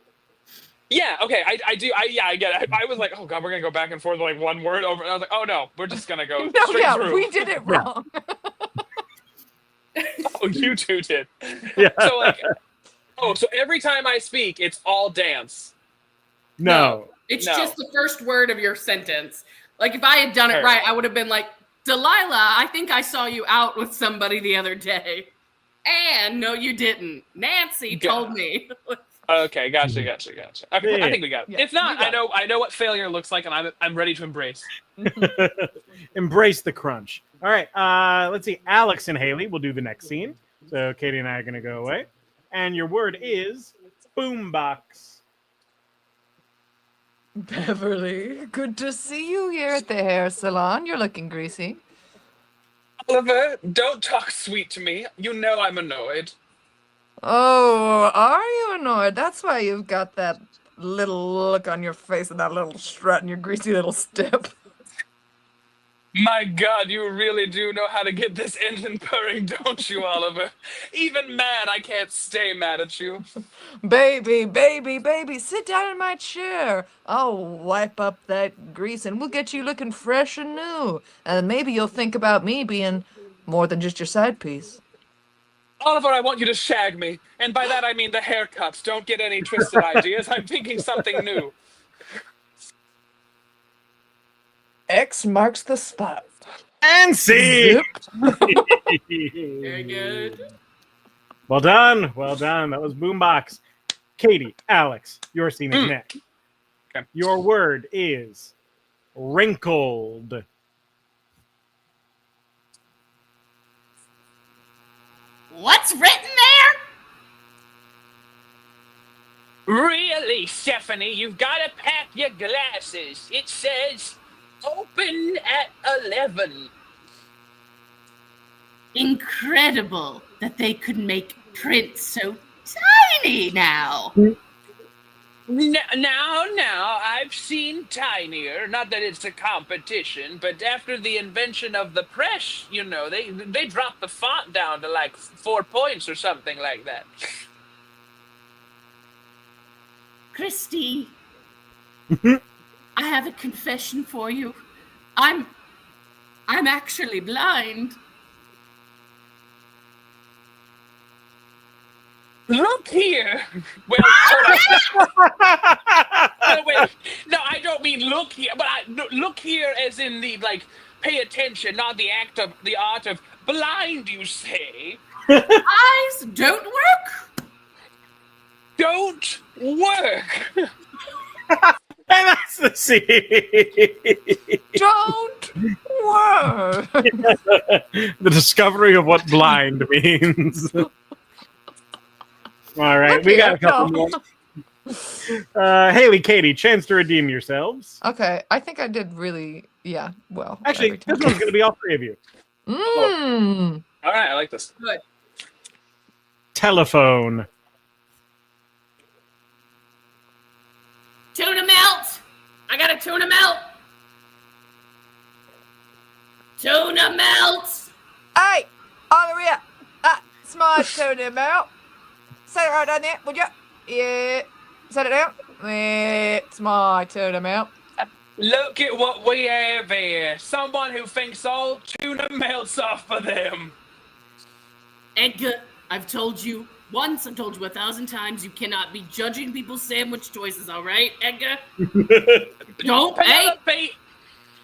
Yeah, okay, I do. I get it. I was like, oh god, we're gonna go back and forth like one word over. And I was like, oh no, we're just gonna go No, straight yeah, through. we did it wrong. Oh, you two did. Yeah. So like, so every time I speak, it's all dance. No. It's No. just the first word of your sentence. Like if I had done it Sure. right, I would have been like, Delilah, I think I saw you out with somebody the other day. And no, you didn't. Nancy told me. Okay, gotcha. Okay, I think we got it. Yeah, if not, we I got know what failure looks like, and I'm ready to embrace. Embrace the crunch. All right. Let's see. Alex and Haley will do the next scene. So Katie and I are going to go away. And your word is boombox. Beverly, good to see you here at the hair salon. You're looking greasy. Oliver, don't talk sweet to me. You know I'm annoyed. Oh, are you annoyed? That's why you've got that little look on your face and that little strut in your greasy little step. My God, you really do know how to get this engine purring, don't you, Oliver? Even mad, I can't stay mad at you. Baby, sit down in my chair. I'll wipe up that grease and we'll get you looking fresh and new. And maybe you'll think about me being more than just your side piece. Oliver, I want you to shag me. And by that I mean the haircuts. Don't get any twisted ideas. I'm thinking something new. X marks the spot. And see. Zip. Very good. Well done. That was Boombox. Katie, Alex, your scene is next. Okay. Your word is wrinkled. What's written there? Really, Stephanie, you've got to pack your glasses. It says open at 11. Incredible that they could make print so tiny now. Now, I've seen tinier. Not that it's a competition, but after the invention of the press, you know, they dropped the font down to like 4 points or something like that. Christy, I have a confession for you. I'm actually blind. Look here. Well, hold on. No, wait. No, I don't mean look here, but look here as in the, like, pay attention, not the art of blind, you say. Eyes don't work. Don't work. And that's the scene. Don't work. The discovery of what blind means. All right, we got a couple more. Haley, Katie, chance to redeem yourselves. Okay, I think I did really, well. Actually, this one's going to be all three of you. Mmm. All right, I like this. Good. Telephone. Tuna melt. I got a tuna melt. Tuna melt. Hey, over here. It's my tuna melt. Set it right down there, would you? Yeah. Set it down. It's my tuna melt. Look at what we have here. Someone who thinks all tuna melts off for them. Edgar, I've told you once, I've told you 1,000 times, you cannot be judging people's sandwich choices, all right, Edgar? Don't, Penelope,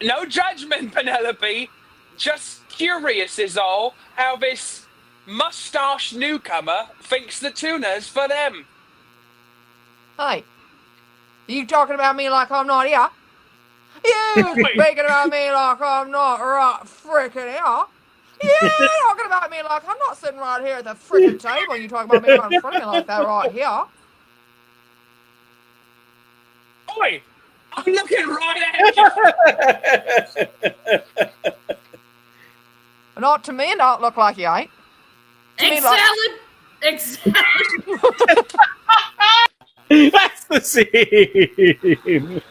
no judgment, Penelope. Just curious is all how this mustache newcomer thinks the tuna's for them. Hey, you talking about me like I'm not here? You speaking about me like I'm not right freaking here? Yeah, talking about me like I'm not sitting right here at the freaking table. You talking about me right in front of me like that right here? Oi, I'm looking right at you. Not to me, don't look like you ain't. egg salad. Egg salad. That's the scene.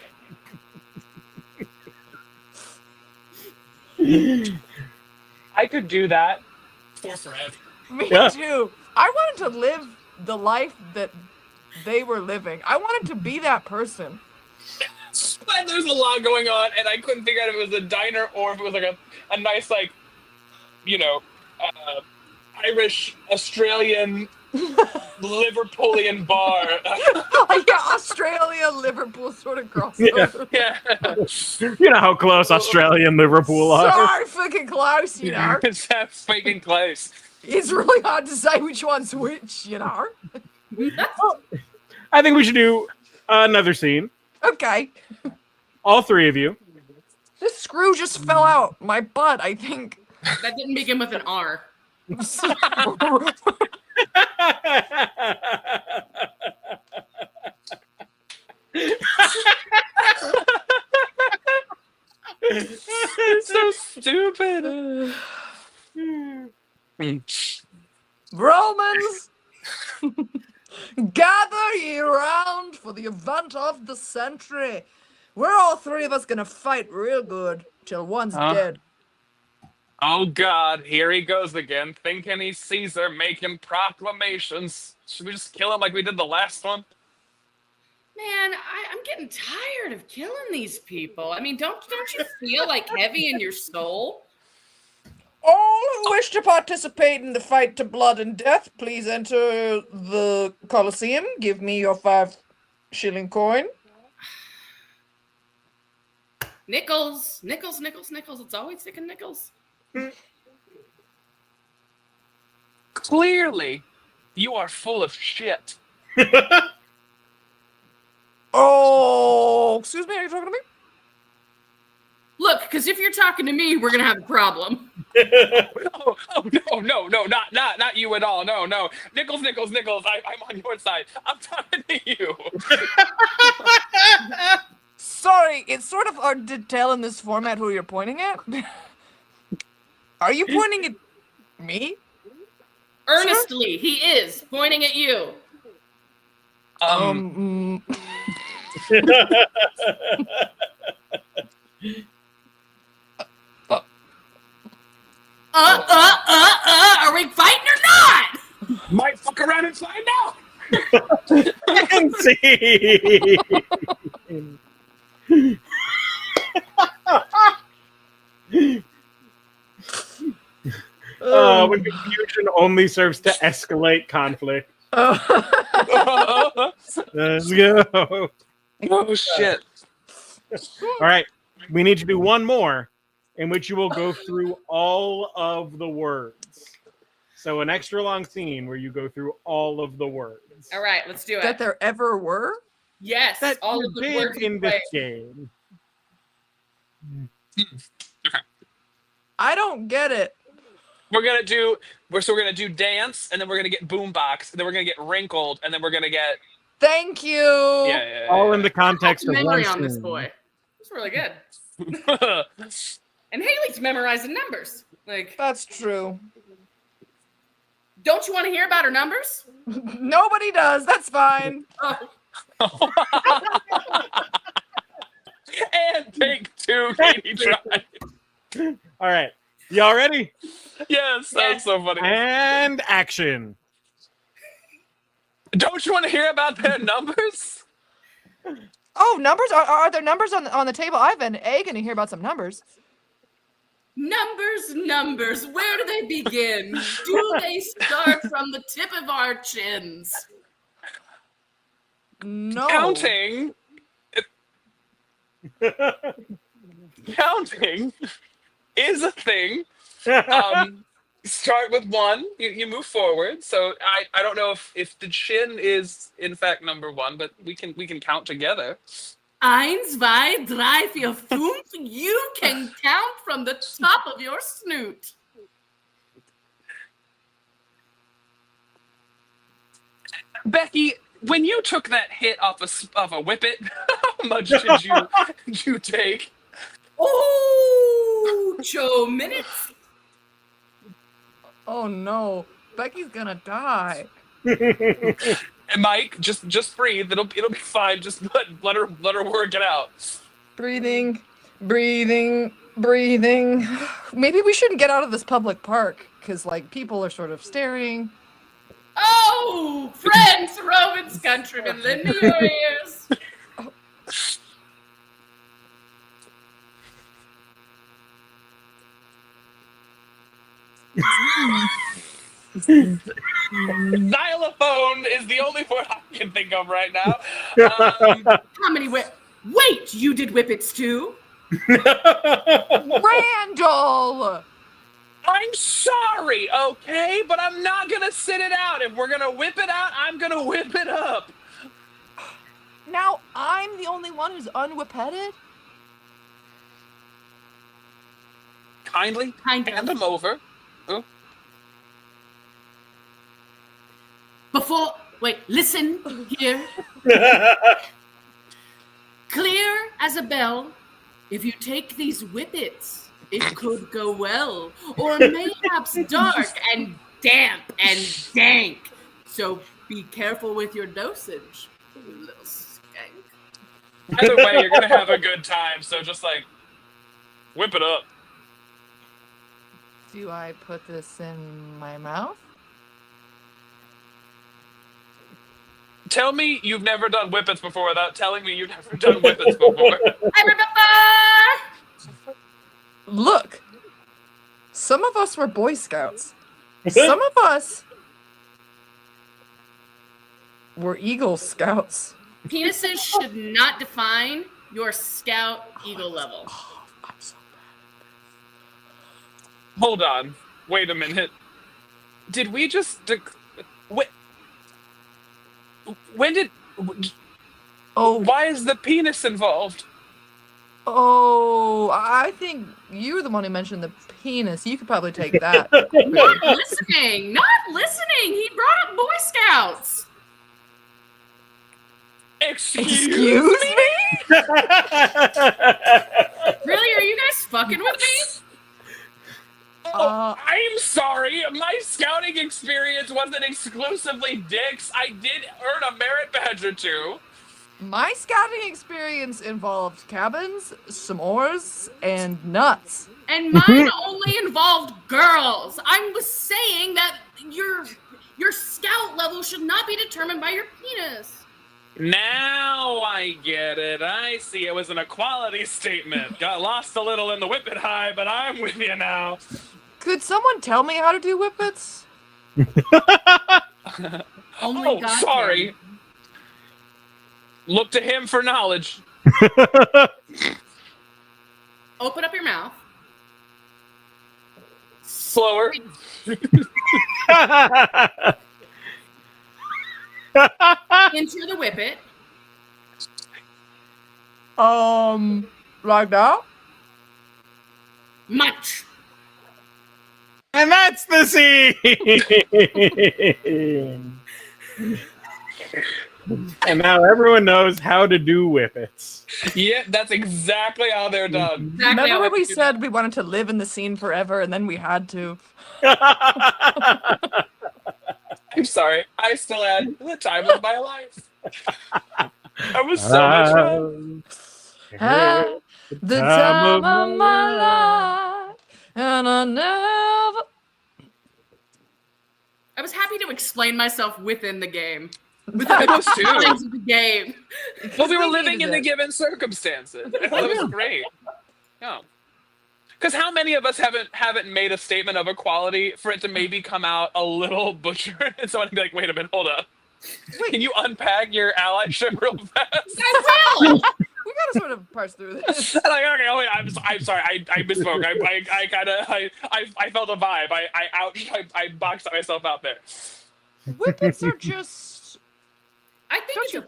I could do that for forever. Me Yeah. too. I wanted to live the life that they were living. I wanted to be that person. But there's a lot going on, and I couldn't figure out if it was a diner or if it was like a nice, like, you know, Irish, Australian, Liverpoolian bar. Like an Australia Liverpool sort of crossover. Yeah. You know how close Australia and Liverpool are. Sorry, fucking close, you know. It's that freaking close. It's really hard to say which one's which, you know. I think we should do another scene. Okay. All three of you. This screw just fell out my butt, I think. That didn't begin with an R. stupid. Romans, gather ye round for the event of the century. We're all three of us gonna fight real good till one's dead. Oh God, here he goes again, thinking he's Caesar, making proclamations. Should we just kill him like we did the last one? Man, I'm getting tired of killing these people. I mean, don't you feel like heavy in your soul? All who wish to participate in the fight to blood and death, please enter the Colosseum. Give me your 5-shilling coin. Nickels. It's always sticking nickels. Clearly, you are full of shit. Oh, excuse me, are you talking to me? Look, because if you're talking to me, we're gonna have a problem. Oh no, not you at all. No. Nickels. I'm on your side. I'm talking to you. Sorry, it's sort of hard to tell in this format who you're pointing at. Are you pointing at me? Earnestly, he is pointing at you. Are we fighting or not? Might fuck around and find out. And see. When confusion only serves to escalate conflict. Let's go. Oh shit. All right. We need to do one more in which you will go through all of the words. So an extra long scene where you go through all of the words. All right, let's do it. That there ever were? Yes, That all you of the did words in this game. Okay. I don't get it. We're gonna do dance, and then we're gonna get boombox, and then we're gonna get wrinkled, and then we're gonna get Thank you. yeah. All in the context of memory one on this scene. boy. It's really good. And Haley's memorizing numbers. Like, That's true. don't you want to hear about her numbers? Nobody does. That's fine. Oh, And take two, Katie tried. All right. Y'all ready? Yes, that's so funny. And action. Don't you want to hear about their numbers? Oh, numbers? Are there numbers on the table? I have an egg and I hear about some numbers. numbers. Where do they begin? Do they start from the tip of our chins? No. Counting is a thing. Start with 1. You move forward. So I don't know if the chin is in fact number 1, but we can count together. 1, 2, 3, 4, 5. You can count from the top of your snoot. Becky, when you took that hit off a whippet, how much did you take? Oh, 2 minutes. Oh no. Becky's gonna die. And Mike, just breathe. It'll be fine. Just let her work it out. Breathing. Maybe we shouldn't get out of this public park because like people are sort of staring. Oh, friends, Romans, countrymen, lend me your ears. Xylophone is the only word I can think of right now. How many Wait, you did whippets too? Randall! I'm sorry, okay? But I'm not gonna sit it out. If we're gonna whip it out, I'm gonna whip it up. Now I'm the only one who's unwhipped? Kindly hand them over. Oh. Listen here. Clear as a bell. If you take these whippets it could go well, or mayhaps dark and damp and dank. So be careful with your dosage, little skank. Either way, you're gonna have a good time. So just like whip it up. Do I put this in my mouth? Tell me you've never done whippets before without telling me you've never done whippets before. I remember. Look, some of us were Boy Scouts. Some of us were Eagle Scouts. Penises should not define your scout eagle level. I'm so Hold on. Wait a minute. Did we just... when did... Oh, Why is the penis involved? oh, I think you were the one who mentioned the penis. You could probably take that. Not listening. Not listening. He brought up Boy Scouts. Excuse me? Really? Are you guys fucking with me? I'm sorry. My scouting experience wasn't exclusively dicks. I did earn a merit badge or two. My scouting experience involved cabins, s'mores, and nuts. And mine only involved girls. I was saying that your scout level should not be determined by your penis. Now I get it. I see. It was an equality statement. Got lost a little in the whippet high, but I'm with you now. Could someone tell me how to do whippets? Only God sorry. can. Look to him for knowledge. Open up your mouth. Slower. Enter the whippet. Like that? Munch. And that's the scene. And now everyone knows how to do whippets. Yeah, that's exactly how they're done. Exactly Remember how when I we do said we wanted to live in the scene forever and then we had to? I'm sorry. I still had the time of my life. I was so much fun. Had the time of my life, and I never. I was happy to explain myself within the game. I was too. Lines of the game. But we were living needed in the it. given circumstances. That was great. Yeah. Because how many of us haven't made a statement of equality for it to maybe come out a little butchered and someone be like, wait a minute, hold up. Wait. Can you unpack your allyship real fast? I will. We gotta sort of parse through this. Like, okay, oh wait, I'm sorry, I misspoke. I felt a vibe. I boxed myself out there. Whippets are just. I think Don't it's you?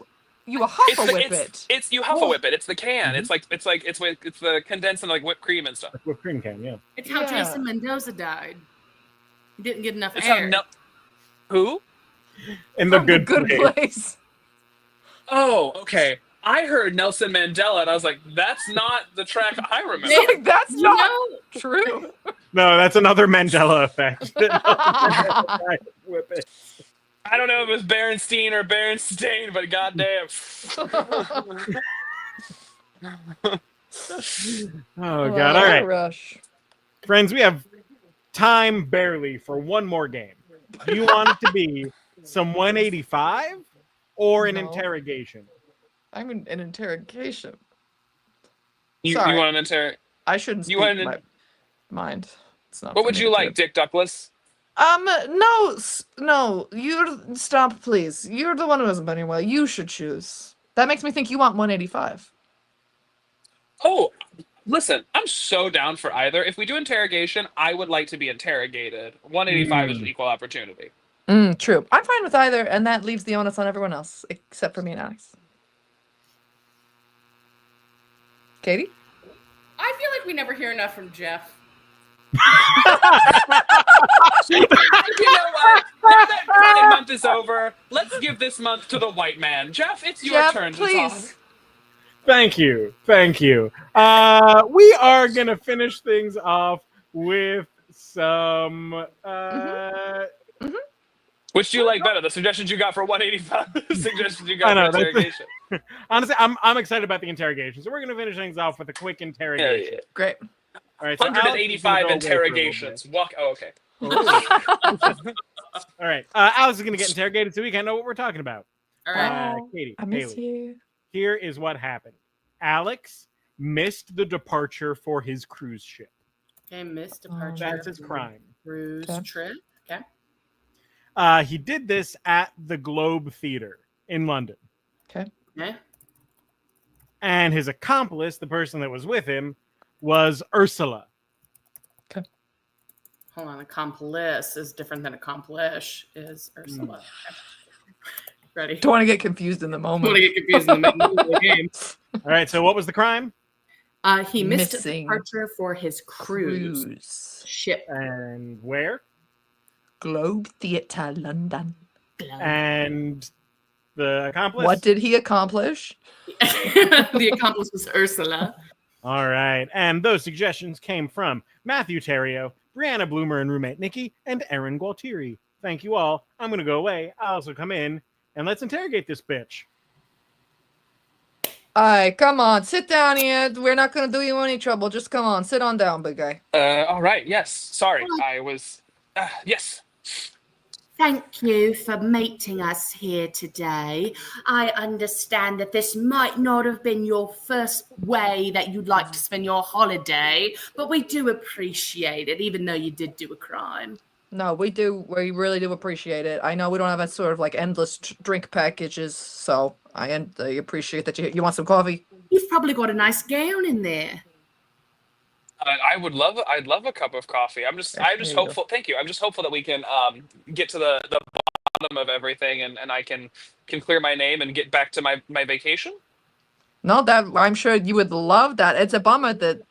You a huff a whippet. It's you huff a whippet. It's the can. It's the condensed and like whipped cream and stuff. Whipped cream can, yeah. It's how Yeah. Jason Mendoza died. He didn't get enough It's air. how who? In the From good, good place. place. Oh, okay. I heard Nelson Mandela and I was like, that's not the track I remember. Like, that's You not know, true. No, that's another Mandela effect. Whippet. I don't know if it was Berenstein or Berenstain, but goddamn. Oh, God. All right. Rush. Friends, we have time barely for one more game. Do you want it to be some 185 or an No. interrogation? I'm in an interrogation. You Sorry. want an inter? I shouldn't You speak want an- my mind. It's not. What for would me you to like, do. Dick Douglas? No. You stop, please. You're the one who hasn't been here well. You should choose. That makes me think you want 185. Oh, listen, I'm so down for either. If we do interrogation, I would like to be interrogated. 185 is equal opportunity. True. I'm fine with either, and that leaves the onus on everyone else, except for me and Alex. Katie? I feel like we never hear enough from Jeff. You know what? Now that Pride Month is over, let's give this month to the white man. Jeff, it's your Jeff, turn to please. talk. Thank you. We are gonna finish things off with some. Which do you like better? The suggestions you got for 185, the suggestions you I got know, for that's- interrogation. Honestly, I'm excited about the interrogation, so we're gonna finish things off with a quick interrogation. Yeah. Great. All right, so Alex is gonna 185 go away for a little interrogations. Walk. Oh, okay. bit. Ooh. All right, Alex is gonna get interrogated, so we can know what we're talking about. All right. Katie, I miss Haley, you. here is what happened. Alex missed the departure for his cruise ship. Okay, missed departure. That's his crime. Cruise Okay. trip. Okay. He did this at the Globe Theatre in London. Okay. Okay. And his accomplice, the person that was with him, was Ursula. Hold on. Accomplice is different than accomplish. Is Ursula. Okay. Ready? Don't want to get confused in the I want moment. to get confused in the middle of the game. All right, so what was the crime? He missed a Missing. departure for his cruise ship. And where? Globe Theatre, London. And the accomplice? What did he accomplish? The accomplice was Ursula. All right, and those suggestions came from Matthew Terrio, Brianna Bloomer and roommate Nikki, and Erin Gualtieri. Thank you all. I'm going to go away. I'll also come in, and let's interrogate this bitch. All right, come on, sit down here. We're not gonna do you any trouble. Just come on, sit on down, big guy. All right. Yes. Sorry. I was. Yes. Thank you for meeting us here today. I understand that this might not have been your first way that you'd like to spend your holiday, but we do appreciate it, even though you did do a crime. No, we do. We really do appreciate it. I know we don't have a sort of like endless drink packages, so I appreciate that you want some coffee. You've probably got a nice gown in there. I would love. I'd love a cup of coffee. I'm just There you go. hopeful. Thank you. I'm just hopeful that we can get to the bottom of everything, and I can clear my name and get back to my vacation. No, that I'm sure you would love that. It's a bummer that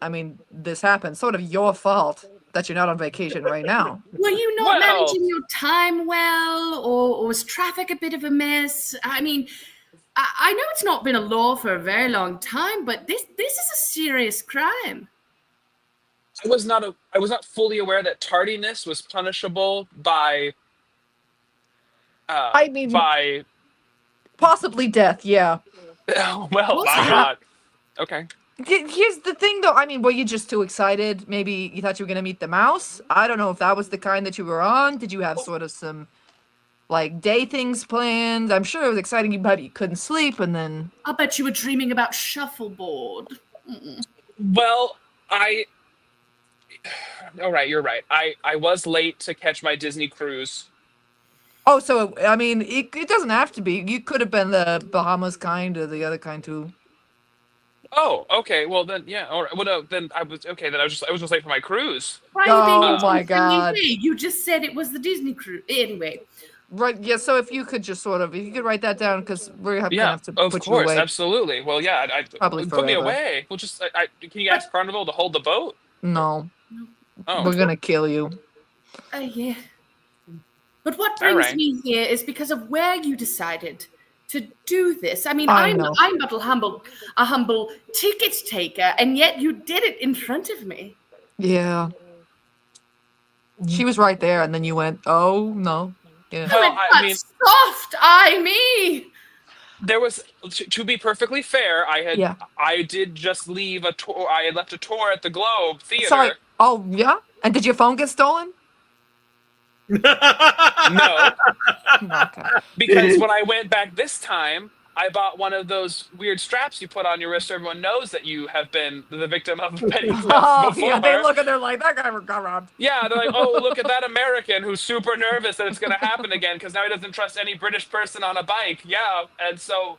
this happened. Sort of your fault that you're not on vacation right now. Were you not Well- managing your time well, or was traffic a bit of a mess? I mean, I know it's not been a law for a very long time, but this is a serious crime. I was not fully aware that tardiness was punishable by. I mean- by. Possibly death, yeah. Well, my What's God. Okay. Here's the thing, though. I mean, were you just too excited? Maybe you thought you were going to meet the mouse? I don't know if that was the kind that you were on. Did you have sort of some, like, day things planned? I'm sure it was exciting. You maybe couldn't sleep, and then... I bet you were dreaming about shuffleboard. Well, all right, you're right. I was late to catch my Disney cruise. Oh, so, I mean, it doesn't have to be. You could have been the Bahamas kind or the other kind, too. Oh, okay. Well, then, yeah. All right. Well, no, then I was okay. Then I was just late for my cruise. Why Oh, are you being my so God. funny? You just said it was the Disney cruise. Anyway, Right, yeah, so if you could just sort of... If you could write that down, because we're going to Yeah, have to of put you course, away. absolutely. Well, yeah. Probably put me forever. away. Well, just can you ask Carnival to hold the boat? No, Oh, we're going to kill you. yeah. But what All brings right. me here is because of where you decided to do this. I mean, I I'm know. but a humble ticket taker, and yet you did it in front of me. Yeah. She was right there, and then you went, oh, no. Yeah. Well, You I went, mean- soft eye me. there was to be perfectly fair. Yeah. I did just leave a tour. I had left a tour at the Globe Theater. Sorry. Oh, yeah? And did your phone get stolen? No, Okay. because when I went back this time, I bought one of those weird straps you put on your wrist so everyone knows that you have been the victim of petty theft Oh, before. yeah, they look and they're like, that guy got robbed. Yeah, they're like, oh, look at that American who's super nervous that it's going to happen again because now he doesn't trust any British person on a bike. Yeah, and so,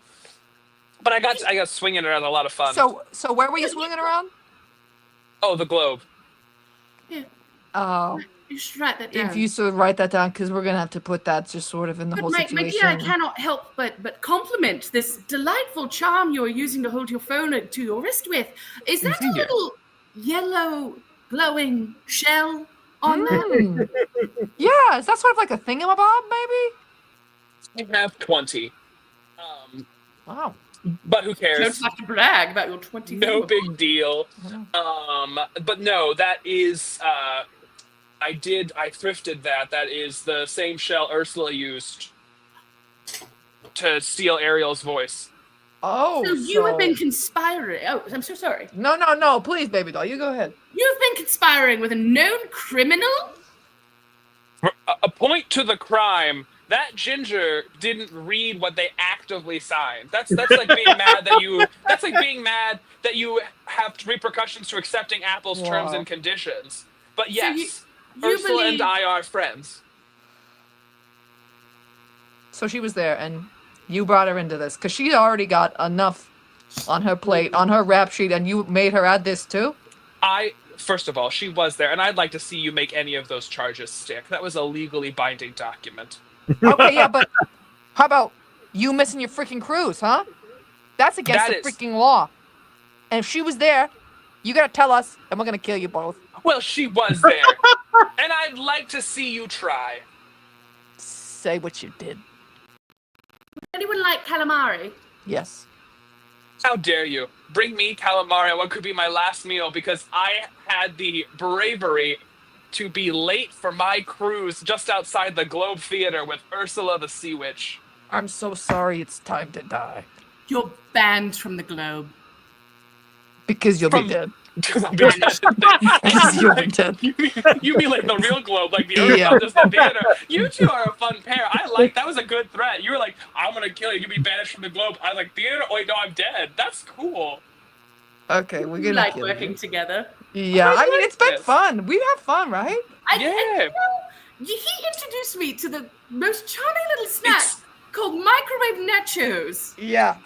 but I got swinging around a lot of fun. So where were you swinging around? Oh, the Globe. Oh, You should write that down. if you sort of write that down, because we're going to have to put that just sort of in the But whole my situation. dear, I cannot help but compliment this delightful charm you're using to hold your phone to your wrist with. Is that a Thank you. little yellow glowing shell on that? Mm. Yeah, is that sort of like a thingamabob, maybe? I have 20. Wow. But who You cares? don't have to brag about your 20. No big deal. But no, that is I thrifted that. That is the same shell Ursula used to steal Ariel's voice. Oh, So you have been conspiring. Oh, I'm so sorry. No, please, baby doll, you go ahead. You've been conspiring with a known criminal? A point to the crime. That ginger didn't read what they actively signed. That's like being mad that you. That's like being mad that you have repercussions to accepting Apple's terms and conditions. But yes, you Ursula believe- and I are friends. So she was there, and you brought her into this because she already got enough on her plate, on her rap sheet, and you made her add this too. First of all, she was there, and I'd like to see you make any of those charges stick. That was a legally binding document. Okay, yeah, but how about you missing your freaking cruise, huh? That's against the freaking law. And if she was there, you gotta tell us, and we're gonna kill you both. Well, she was there, and I'd like to see you try. Say what you did. Anyone like calamari? Yes. How dare you bring me calamari on what could be my last meal because I had the bravery to be late for my cruise just outside the Globe Theater with Ursula the Sea Witch. I'm so sorry. It's time to die. You're banned from the Globe. Because you'll be dead. Because I'll be dead. Because you'll be dead. You mean like the real Globe, like the Earth, not just the theater. You two are a fun pair. That was a good threat. You were like, I'm gonna kill you. You'll be banished from the Globe. I was like, theater? Oh, wait, no, I'm dead. That's cool. Okay, we're We gonna like kill working you. together. Yeah, I mean, it's been this. fun. We've had fun, right? Yeah. He introduced me to the most charming little snack called microwave nachos. Yeah.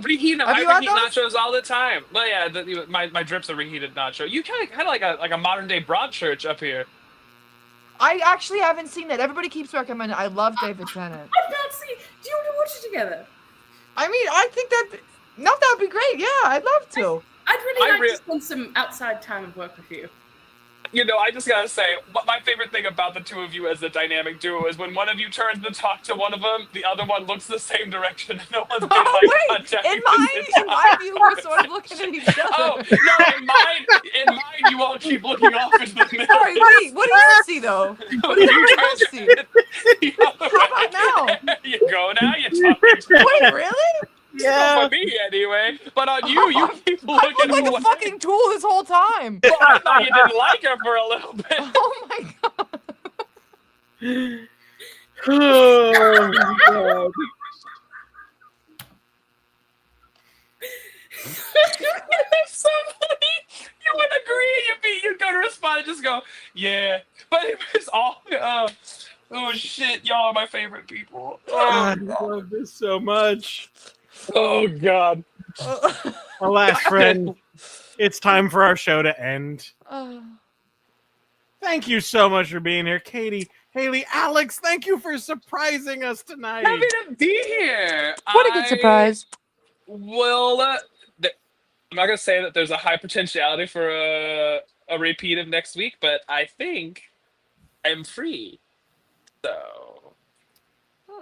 Reheat. Have I you had reheat nachos all the time. Well, yeah, my drip's a reheated nacho. You kind of like a modern day Broadchurch up here. I actually haven't seen it. Everybody keeps recommending. I love David Tennant. I've not seen. Do you want to watch it together? I mean, I think that would be great. Yeah, I'd love to. I'd really like to spend some outside time of work with you. You know, I just gotta say, my favorite thing about the two of you as a dynamic duo is when one of you turns to talk to one of them, the other one looks the same direction, and no one's made contact. In my view, we're sort of looking at each other. Oh no! In mine, you all keep looking off into the middle. Sorry, wait. What do you see though? What do you see? How about now? You go now. You're talking. Wait, really? Yeah. For me, anyway. But on you keep looking I look like away. a fucking tool this whole time. Well, I thought you didn't like her for a little bit. Oh my god. Oh, God. It's so funny. You would agree. You'd go to respond and just go, yeah. But it was all, oh shit, y'all are my favorite people. I love this so much. Oh god. Alas, friend, it's time for our show to end. Thank you so much for being here, Katie, Haley, Alex. Thank you for surprising us tonight. Happy to be here. What a good surprise. Well, I'm not gonna say that there's a high potentiality for a repeat of next week, but I think I'm free. So.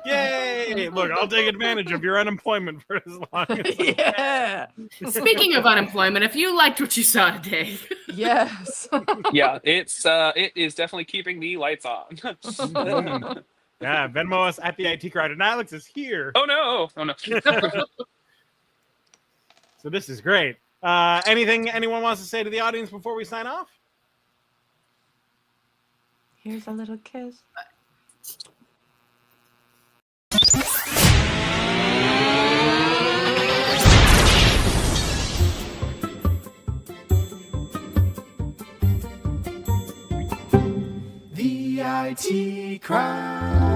Yay! Look, I'll take advantage of your unemployment for as long as Yeah. Speaking of unemployment, if you liked what you saw today, Yes. Yeah, it is definitely keeping the lights on. Yeah, Venmo us at the IT Crowd, and Alex is here. Oh no! So this is great. Anything anyone wants to say to the audience before we sign off? Here's a little kiss. The IT Crowd.